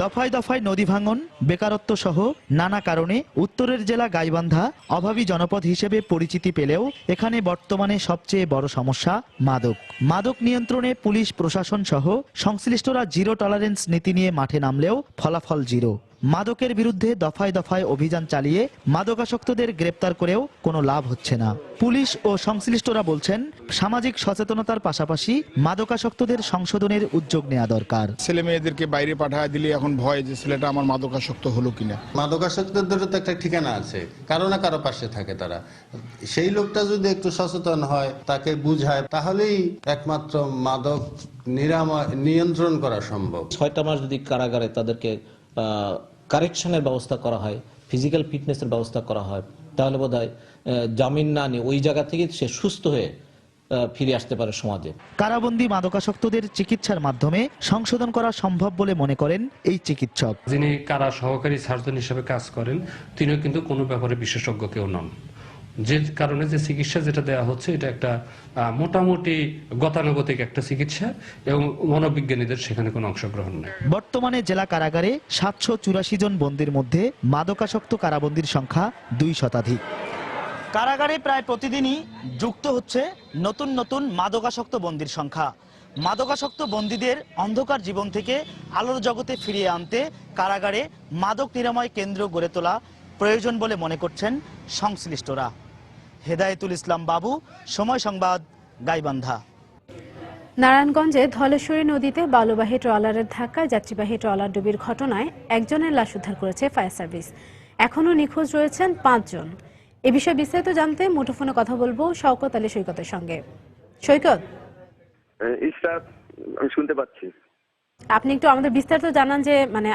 [SPEAKER 13] দফায় দফায় নদী ভাঙন, বেকারত্ব সহ নানা কারণে উত্তরের জেলা গাইবান্ধা অভাবী জনপদ হিসেবে পরিচিতি পেলেও এখানে বর্তমানে সবচেয়ে বড় সমস্যা মাদক। মাদক নিয়ন্ত্রণে পুলিশ প্রশাসন সহ সংশ্লিষ্টরা জিরো টলারেন্স নীতি নিয়ে মাঠে নামলেও ফলাফল জিরো। মাদকের বিরুদ্ধে দফায় দফায় অভিযান চালিয়ে মাদকাসক্তদের গ্রেপ্তার করেও কোনো লাভ হচ্ছে না। পুলিশ ও সংশ্লিষ্টরা বলছেন, সামাজিক সচেতনতার পাশাপাশি মাদকাসক্তদের সংশোধনের উদ্যোগ নেওয়া দরকার।
[SPEAKER 12] ছেলে মেয়েদেরকে বাইরে পাঠায় দিলে এখন ভয় যে ছেলেটা আমার মাদকাসক্ত হলো কিনা।
[SPEAKER 14] মাদকাসক্তদের তো একটা ঠিকানা আছে, কারো না কারো পাশে থাকে তারা। সেই লোকটা যদি একটু সচেতন হয়, তাকে বুঝায়, তাহলেই একমাত্র মাদক নিয়ন্ত্রণ করা সম্ভব।
[SPEAKER 15] 6টা মাস যদি কারাগারে তাদেরকে কারেকশনের ব্যবস্থা করা হয়, ফিজিক্যাল ফিটনেসের ব্যবস্থা করা হয়, তাহলে বোধহয় জামিন না নিয়ে ওই জায়গা থেকে সে সুস্থ হয়ে ফিরে আসতে পারে সমাজে।
[SPEAKER 13] কারাবন্দী মাদকাসক্তদের চিকিৎসার মাধ্যমে সংশোধন করা সম্ভব বলে মনে করেন এই চিকিৎসক।
[SPEAKER 26] যিনি কারা সহকারী সার্জন হিসেবে কাজ করেন, তিনিও কিন্তু কোনো ব্যাপারে বিশেষজ্ঞ কেউ নন। যে কারণে যে চিকিৎসা যেটা দেওয়া হচ্ছে, এটা একটা মোটামুটি গতানুগতিক একটা চিকিৎসা এবং মনোবিজ্ঞানীদের সেখানে কোনো অংশগ্রহণ নেই।
[SPEAKER 13] বর্তমানে জেলা কারাগারে 784 জন বন্দীর মধ্যে মাদকাসক্ত কারাবন্দীর সংখ্যা 2 শতাধিক। কারাগারে প্রায় প্রতিদিনই যুক্ত হচ্ছে নতুন নতুন মাদকাসক্ত বন্দীর সংখ্যা। মাদকাসক্ত বন্দীদের অন্ধকার জীবন থেকে আলোর জগতে ফিরিয়ে আনতে কারাগারে মাদক নিরাময় কেন্দ্র গড়ে তোলা প্রয়োজন বলে মনে করছেন সংশ্লিষ্টরা। হেদায়েতুল ইসলাম বাবু, সময় সংবাদ, গাইবান্ধা।
[SPEAKER 2] নারায়ণগঞ্জে ধলেশ্বরী নদীতে বালুবাহী ট্রলারের ধাক্কায় যাত্রীবাহী ট্রলার ডুবির ঘটনায় একজনের লাশ উদ্ধার করেছে ফায়ার সার্ভিস। এখনও নিখোঁজ রয়েছেন 5 জন। এ বিষয়ে বিস্তারিত জানতে মুঠোফোনে কথা বলবো শওকত আলী সৈকতের সঙ্গে। সৈকত,
[SPEAKER 27] আমি শুনতে পাচ্ছি।
[SPEAKER 2] আপনি একটু আমাদের বিস্তারিত জানান যে মানে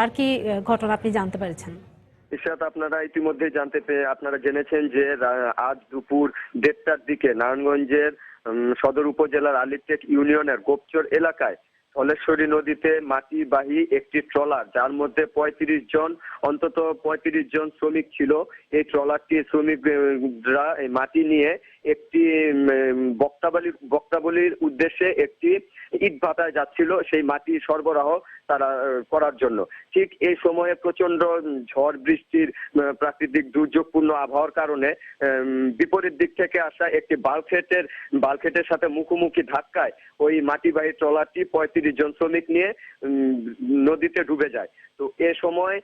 [SPEAKER 2] আর কি ঘটনা আপনি জানতে পেরেছেন।
[SPEAKER 27] ইশরাত, আপনারা ইতিমধ্যে জানতে পেরে আপনারা জেনেছেন যে আজ দুপুর 1:30টার দিকে নারায়ণগঞ্জের সদর উপজেলার আলিটেক ইউনিয়নের গোপচর এলাকায় ধলেশ্বরী নদীতে মাটিবাহী একটি ট্রলার, যার মধ্যে অন্তত 35 জন শ্রমিক ছিল। এই ট্রলারটি শ্রমিকরা মাটি নিয়ে একটি বক্তাবলীর উদ্দেশ্যে একটি ইট ভাটায় যাচ্ছিল সেই মাটি সরবরাহ তারা করার জন্য। ঠিক এই সময়ে প্রচন্ড ঝড় বৃষ্টির প্রাকৃতিক দুর্যোগপূর্ণ আবহাওয়ার কারণে বিপরীত দিক থেকে আসা একটি বাল্কহেডের সাথে মুখোমুখি ধাক্কায় ওই মাটিবাহী ট্রলারটি 35 জন শ্রমিক নিয়ে নদীতে ডুবে যায়। তো এ সময়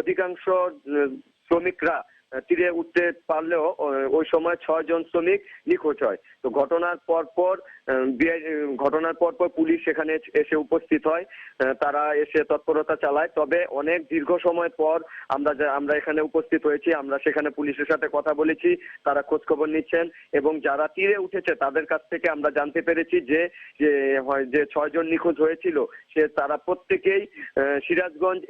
[SPEAKER 27] অধিকাংশ শ্রমিকরা তীরে উঠতে পারলেও ওই সময় 6 জন শ্রমিক নিখোঁজ হয়। তো ঘটনার পরপর পুলিশ সেখানে এসে উপস্থিত হয়, তারা এসে তৎপরতা চালায়। তবে অনেক দীর্ঘ সময় পর আমরা এখানে উপস্থিত হয়েছি, আমরা সেখানে পুলিশের সাথে কথা বলেছি, তারা খোঁজ খবর নিচ্ছেন এবং যারা তীরে উঠেছে তাদের কাছ থেকে আমরা জানতে পেরেছি যে 6 জন নিখোঁজ হয়েছিল তারা প্রত্যেকেই সিরাজগঞ্জ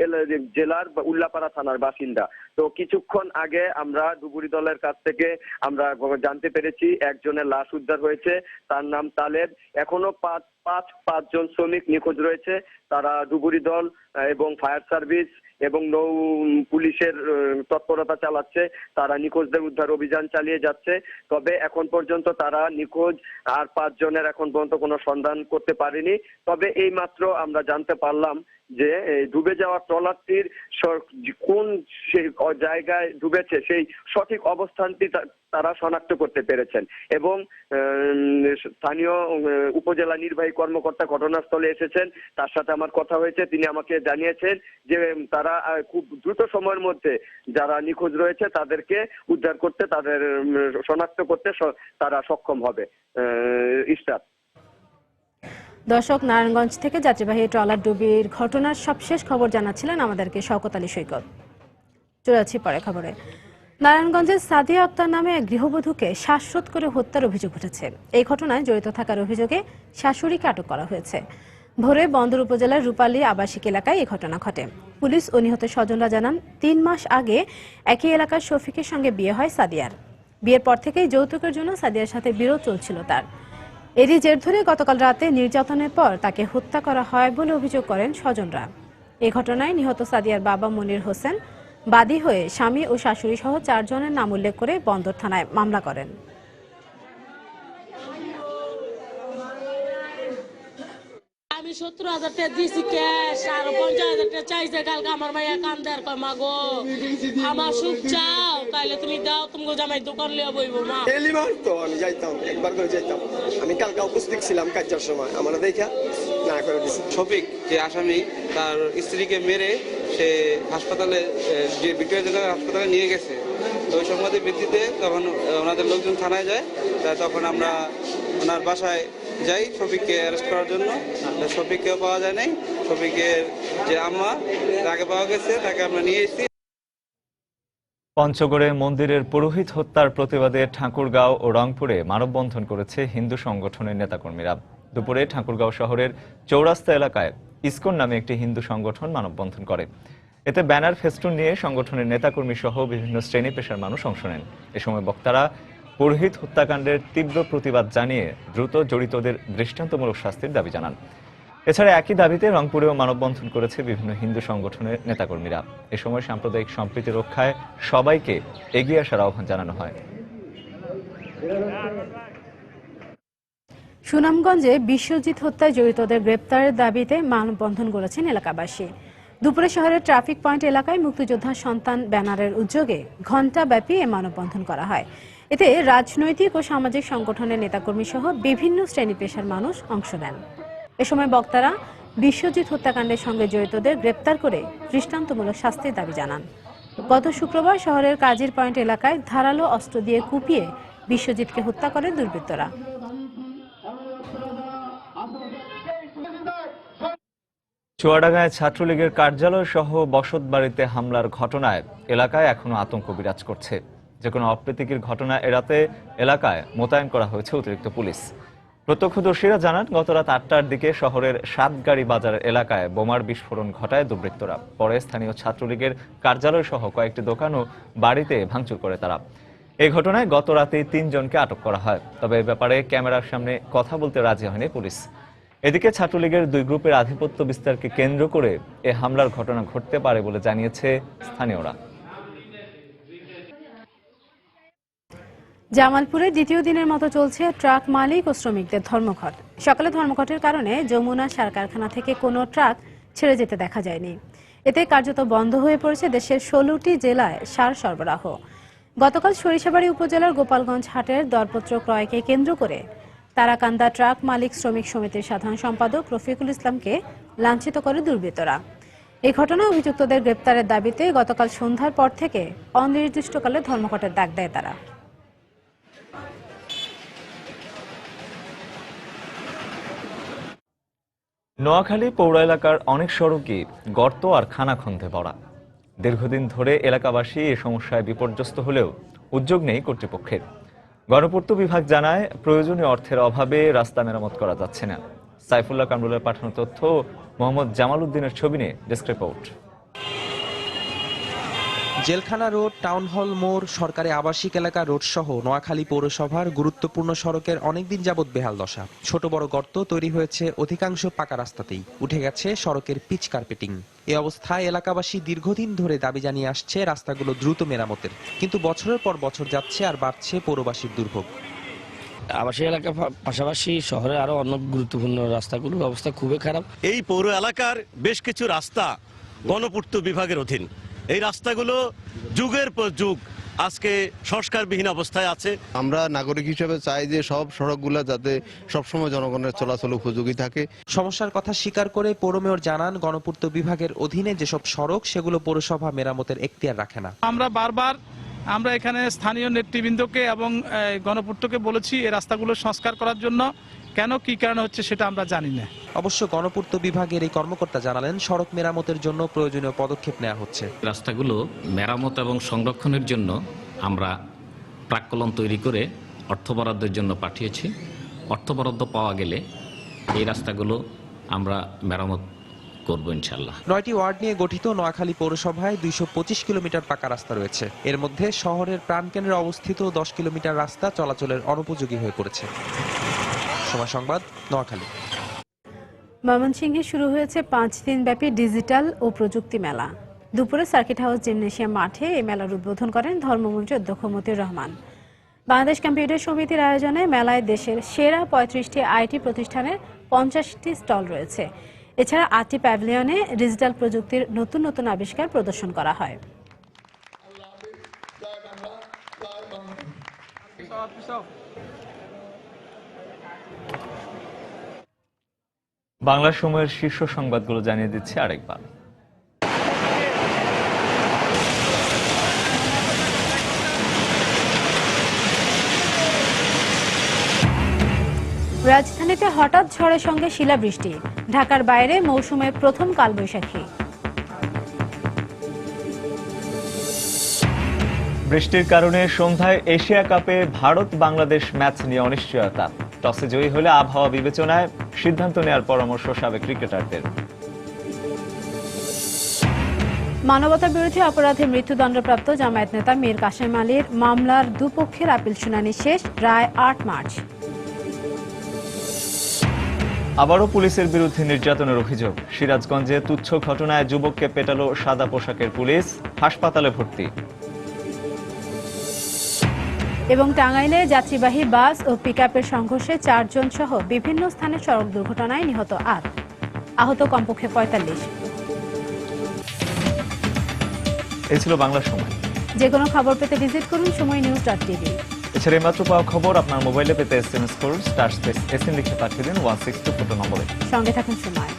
[SPEAKER 27] জেলার উল্লাপাড়া থানার বাসিন্দা। তো কিছুক্ষণ আগে আমরা ডুবুরি দলের কাছ থেকে আমরা জানতে পেরেছি একজনের লাশ উদ্ধার হয়েছে, তার নাম তালেব। এখনো পাঁচ জন শ্রমিক নিখোঁজ রয়েছে, তারা ডুবুরি দল এবং ফায়ার সার্ভিস এবং নৌ পুলিশের তৎপরতা চালাচ্ছে, তারা নিখোঁজদের উদ্ধার অভিযান চালিয়ে যাচ্ছে। তবে এখন পর্যন্ত তারা নিখোঁজ আর 5 জনের এখন পর্যন্ত কোনো সন্ধান করতে পারেনি। তবে এই মাত্র আমরা জানতে পারলাম যে ডুবে যাওয়া ট্রলারটির কোন জায়গায় ডুবেছে সেই সঠিক অবস্থানটি তারা শনাক্ত করতে পেরেছেন এবং স্থানীয় উপজেলা নির্বাহী কর্মকর্তা ঘটনাস্থলে এসেছেন, তার সাথে আমার কথা হয়েছে। তিনি আমাকে জানিয়েছেন যে তারা খুব দ্রুত সময়ের মধ্যে যারা নিখোঁজ রয়েছে তাদেরকে উদ্ধার করতে, তাদের শনাক্ত করতে তারা সক্ষম হবে। ইস্তার
[SPEAKER 2] দর্শক, নারায়ণগঞ্জ থেকে যাত্রীবাহী ট্রলার ডুবির ঘটনার সবশেষ খবর জানাচ্ছিলেন আমাদেরকে শওকত আলী সৈকত। চলে যাচ্ছি পরে খবরে। নারায়ণগঞ্জের সাদিয়া আক্তার নামে এক গৃহবধূকে শ্বাসরোধ করে হত্যার অভিযোগ উঠেছে। এই ঘটনায় জড়িত থাকার অভিযোগে শাশুড়িকে আটক করা হয়েছে। ভোরে বন্দর উপজেলার রূপালী আবাসিক এলাকায় এই ঘটনা ঘটে। পুলিশ ও নিহত স্বজনরা জানান 3 মাস আগে একই এলাকার শফিকের সঙ্গে বিয়ে হয় সাদিয়ার। বিয়ের পর থেকেই যৌতুকের জন্য সাদিয়ার সাথে বিরোধ চলছিল তার। এরই জের ধরে গতকাল রাতে নির্যাতনের পর তাকে হত্যা করা হয় বলে অভিযোগ করেন স্বজনরা। এই ঘটনায় নিহত সাদিয়ার বাবা মনির হোসেন বাদী হয়ে স্বামী ও শাশুড়ি সহ 4 জনের নাম উল্লেখ করে বন্দর থানায় মামলা করেন।
[SPEAKER 16] আমি 70,000 টাকা দিছি ক্যাশ আর 50,000 টাকা চাইছে। কালকে আমার মাইয়া কান্দার কয় মা গো আমার সুখ চাও, তাইলে তুমি দাও, তুমি জামাই দোকান লিয়ে বইবো মা।
[SPEAKER 17] এলিমান তো আমি যাইতাম, একবার করে যাইতাম। আমি কালকে উপস্থিত ছিলাম কাজের সময়, আমার দেখা না করে দিছি।
[SPEAKER 18] শফিক যে আসামি, তার স্ত্রীকে মেরে সে হাসপাতালে, যে ভিক্টোরিয়া জেনারেল হাসপাতালে নিয়ে গেছে। তো ওই সংবাদের ভিত্তিতে যখন ওনাদের লোকজন থানায় যায়, তখন আমরা ওনার বাসায় যাই শফিককে অ্যারেস্ট করার জন্য। শফিককেও পাওয়া যায় নাই, শফিকের যে আম্মা তাকে পাওয়া গেছে, তাকে আমরা নিয়ে এসেছি।
[SPEAKER 1] পঞ্চগড়ে মন্দিরের পুরোহিত হত্যার প্রতিবাদে ঠাকুরগাঁও ও রংপুরে মানববন্ধন করেছে হিন্দু সংগঠনের নেতাকর্মীরা। দুপুরে ঠাকুরগাঁও শহরের চৌরাস্তা এলাকায় ইসকন নামে একটি হিন্দু সংগঠন মানববন্ধন করে। এতে ব্যানার ফেস্টুন নিয়ে সংগঠনের নেতাকর্মী সহ বিভিন্ন শ্রেণী পেশার মানুষ অংশ নেন। এ সময় বক্তারা পুরোহিত হত্যাকাণ্ডের তীব্র প্রতিবাদ জানিয়ে দ্রুত জড়িতদের দৃষ্টান্তমূলক শাস্তির দাবি জানান। এছাড়া একই দাবিতে রংপুরেও মানববন্ধন করেছে বিভিন্ন হিন্দু সংগঠনের নেতাকর্মীরা। এ সময় সাম্প্রদায়িক সম্প্রীতি রক্ষায় সবাইকে এগিয়ে আসার আহ্বান জানানো হয়।
[SPEAKER 2] সুনামগঞ্জে বিশ্বজিৎ হত্যায় জড়িতদের গ্রেপ্তারের দাবিতে মানববন্ধন করেছেন এলাকাবাসী। দুপুরে শহরের ট্রাফিক পয়েন্ট এলাকায় মুক্তিযোদ্ধা সন্তান ব্যানারের উদ্যোগে ঘণ্টাব্যাপী এ মানববন্ধন করা হয়। এতে রাজনৈতিক ও সামাজিক সংগঠনের নেতাকর্মী সহ বিভিন্ন শ্রেণী পেশার মানুষ অংশ নেন। এ সময় বক্তারা বিশ্বজিৎ হত্যাকাণ্ডের সঙ্গে জড়িতদের গ্রেপ্তার করে দৃষ্টান্তমূলক শাস্তির দাবি জানান। গত শুক্রবার শহরের কাজীর পয়েন্ট এলাকায় ধারালো অস্ত্র দিয়ে কুপিয়ে বিশ্বজিৎকে হত্যা করে দুর্বৃত্তরা।
[SPEAKER 1] চুয়াডাঙ্গায় ছাত্রলীগের কার্যালয় সহ বসতবাড়িতে হামলার ঘটনায় এলাকায় এখনো আতঙ্ক বিরাজ করছে। যে কোনো অপ্রীতিকর ঘটনা এড়াতে এলাকায় মোতায়েন করা হয়েছে অতিরিক্ত পুলিশ। প্রত্যক্ষদর্শীরা জানান, গত রাত 8টার দিকে শহরের সাতগাড়ি বাজার এলাকায় বোমার বিস্ফোরণ ঘটায় দুর্বৃত্তরা। পরে স্থানীয় ছাত্রলীগের কার্যালয় সহ কয়েকটি দোকান ও বাড়িতে ভাঙচুর করে তারা। এই ঘটনায় গত রাতে 3 জনকে আটক করা হয়। তবে এ ব্যাপারে ক্যামেরার সামনে কথা বলতে রাজি হয়নি পুলিশ। এদিকে ছাত্রলীগের 2 গ্রুপের আধিপত্য বিস্তারকে কেন্দ্র করে এ হামলার ঘটনা ঘটতে পারে বলে জানিয়েছে স্থানীয়রা।
[SPEAKER 2] জামালপুরে দ্বিতীয় দিনের মতো চলছে ট্রাক মালিক ও শ্রমিকদের ধর্মঘট। সকালে ধর্মঘটের কারণে যমুনা সার কারখানা থেকে কোনো ট্রাক ছেড়ে যেতে দেখা যায়নি। এতে কার্যত বন্ধ হয়ে পড়েছে দেশের 16টি জেলায় সার সরবরাহ। গতকাল সরিষাবাড়ী উপজেলার গোপালগঞ্জ হাটের দরপত্র ক্রয়কে কেন্দ্র করে তারাকান্দা ট্রাক মালিক শ্রমিক সমিতির সাধারণ সম্পাদক রফিকুল ইসলামকে লাঞ্ছিত করে দুর্বৃত্তরা। এই ঘটনায় অভিযুক্তদের গ্রেপ্তারের দাবিতে গতকাল সন্ধ্যার পর থেকে অনির্দিষ্টকালে ধর্মঘটের ডাক দেয় তারা।
[SPEAKER 1] নোয়াখালী পৌর এলাকার অনেক সড়কই গর্ত আর খানাখন্দে ভরা। দীর্ঘদিন ধরে এলাকাবাসী এই সমস্যায় বিপর্যস্ত হলেও উদ্যোগ নেই কর্তৃপক্ষের। গণপূর্ত বিভাগ জানায় প্রয়োজনীয় অর্থের অভাবে রাস্তা মেরামত করা যাচ্ছে না। সাইফুল্লাহ কামরুলের পাঠানো তথ্য, মোহাম্মদ জামাল উদ্দিনের ছবি নিয়ে ডেস্ক রিপোর্ট।
[SPEAKER 21] জেলখানা রোড, টাউন হল মোড়, সরকারি আবাসিক এলাকা রোড সহ নোয়াখালী পৌরসভার গুরুত্বপূর্ণ সড়কের অনেকদিন যাবৎ বেহাল দশা। ছোট বড় গর্ত তৈরি হয়েছে অধিকাংশ পাকা রাস্তাতেই, উঠে গেছে সড়কের পিচ কার্পেটিং। এ অবস্থায় এলাকাবাসী দীর্ঘদিন ধরে দাবি জানিয়ে আসছে রাস্তাগুলো দ্রুত মেরামতের, কিন্তু বছরের পর বছর যাচ্ছে আর বাড়ছে পৌরবাসীর দুর্ভোগ।
[SPEAKER 4] আবাসিক এলাকার পাশাপাশি শহরে আরো অনেক গুরুত্বপূর্ণ রাস্তাগুলোর অবস্থা খুবই খারাপ।
[SPEAKER 7] এই পৌর এলাকার বেশ কিছু রাস্তা গণপূর্ত বিভাগের অধীন। এই রাস্তাগুলো যুগের পর যুগ আজকে সংস্কারবিহীন অবস্থায় আছে।
[SPEAKER 19] আমরা নাগরিক হিসেবে চাই যে সব সড়কগুলো যাতে সবসময় জনগণের চলাচল উপযোগী থাকে।
[SPEAKER 21] সমস্যার কথা স্বীকার করে পৌর মেয়র জানান, গণপূর্ত বিভাগের অধীনে যেসব সড়ক সেগুলো পৌরসভা মেরামতের এখতিয়ার রাখে না।
[SPEAKER 20] আমরা এখানে স্থানীয় নেতৃবৃন্দকে এবং গণপূর্তকে বলেছি এই রাস্তাগুলো সংস্কার করার জন্য। কেন, কি কারণে হচ্ছে সেটা আমরা জানি না।
[SPEAKER 21] অবশ্য গণপূর্ত বিভাগের এই কর্মকর্তা জানালেন, সড়ক মেরামতের জন্য প্রয়োজনীয় পদক্ষেপ নেওয়া হচ্ছে।
[SPEAKER 22] রাস্তাগুলো মেরামত এবং সংরক্ষণের জন্য আমরা প্রাক্কলন তৈরি করে অর্থ বরাদ্দের জন্য পাঠিয়েছি। অর্থ বরাদ্দ পাওয়া গেলে এই রাস্তাগুলো আমরা মেরামত করব ইনশাআল্লাহ।
[SPEAKER 21] 9টি ওয়ার্ড নিয়ে গঠিত নোয়াখালী পৌরসভায় 225 কিলোমিটার পাকা রাস্তা রয়েছে। এর মধ্যে শহরের প্রাণকেন্দ্রে অবস্থিত 10 কিলোমিটার রাস্তা চলাচলের অনুপযোগী হয়ে পড়েছে। সময় সংবাদ, নোয়াখালী।
[SPEAKER 2] ময়মনসিংহে শুরু হয়েছে 5 দিনব্যাপী ডিজিটাল ও প্রযুক্তি মেলা। দুপুরে সার্কিট হাউস জিমনেশিয়াম মাঠে এই মেলার উদ্বোধন করেন ধর্মমন্ত্রী অধ্যক্ষ মতিউর রহমান। বাংলাদেশ কম্পিউটার সমিতির আয়োজনে মেলায় দেশের সেরা 35টি আইটি প্রতিষ্ঠানের 50টি স্টল রয়েছে। এছাড়া 8টি প্যাভিলিয়নে ডিজিটাল প্রযুক্তির নতুন নতুন আবিষ্কার প্রদর্শন করা হয়।
[SPEAKER 1] বাংলা সময়ের শীর্ষ সংবাদগুলো জানিয়ে দিচ্ছে আরেকবার।
[SPEAKER 2] রাজধানীতে হঠাৎ ঝড়ের সঙ্গে শিলাবৃষ্টি, ঢাকার বাইরে মৌসুমের প্রথম কালবৈশাখী।
[SPEAKER 1] বৃষ্টির কারণে সন্ধ্যায় এশিয়া কাপে ভারত বাংলাদেশ ম্যাচ নিয়ে অনিশ্চয়তা। টসে জয়ী হলে আবহাওয়া বিবেচনায় সিদ্ধান্ত নেওয়ার পরামর্শ সাবেক ক্রিকেটারদের।
[SPEAKER 2] মানবতা বিরোধী অপরাধে মৃত্যুদণ্ডপ্রাপ্ত জামায়াত নেতা মীর কাসেম আলীর মামলার দুপক্ষের আপিল শুনানি শেষ, রায় 8 মার্চ।
[SPEAKER 1] আবারও পুলিশের বিরুদ্ধে নির্যাতনের অভিযোগ। সিরাজগঞ্জে তুচ্ছ ঘটনায় যুবককে পেটালো সাদা পোশাকের পুলিশ, হাসপাতালে ভর্তি।
[SPEAKER 2] এবং টাঙ্গাইলে যাত্রীবাহী বাস ও পিকআপের সংঘর্ষে 4 জন সহ বিভিন্ন স্থানে সড়ক দুর্ঘটনায় নিহত 8, আহত কমপক্ষে 45।
[SPEAKER 1] এই ছিল বাংলা সময়।
[SPEAKER 2] যে কোনো খবর পেতে ভিজিট করুন সময়নিউজ.tv।
[SPEAKER 1] এছাড়া মাত্র পাওয়া খবর আপনার মোবাইলে পেতে SMS করুন *SN লিখে পাঠিয়ে দিন 162 নম্বরে।
[SPEAKER 2] সঙ্গে থাকুন সময়।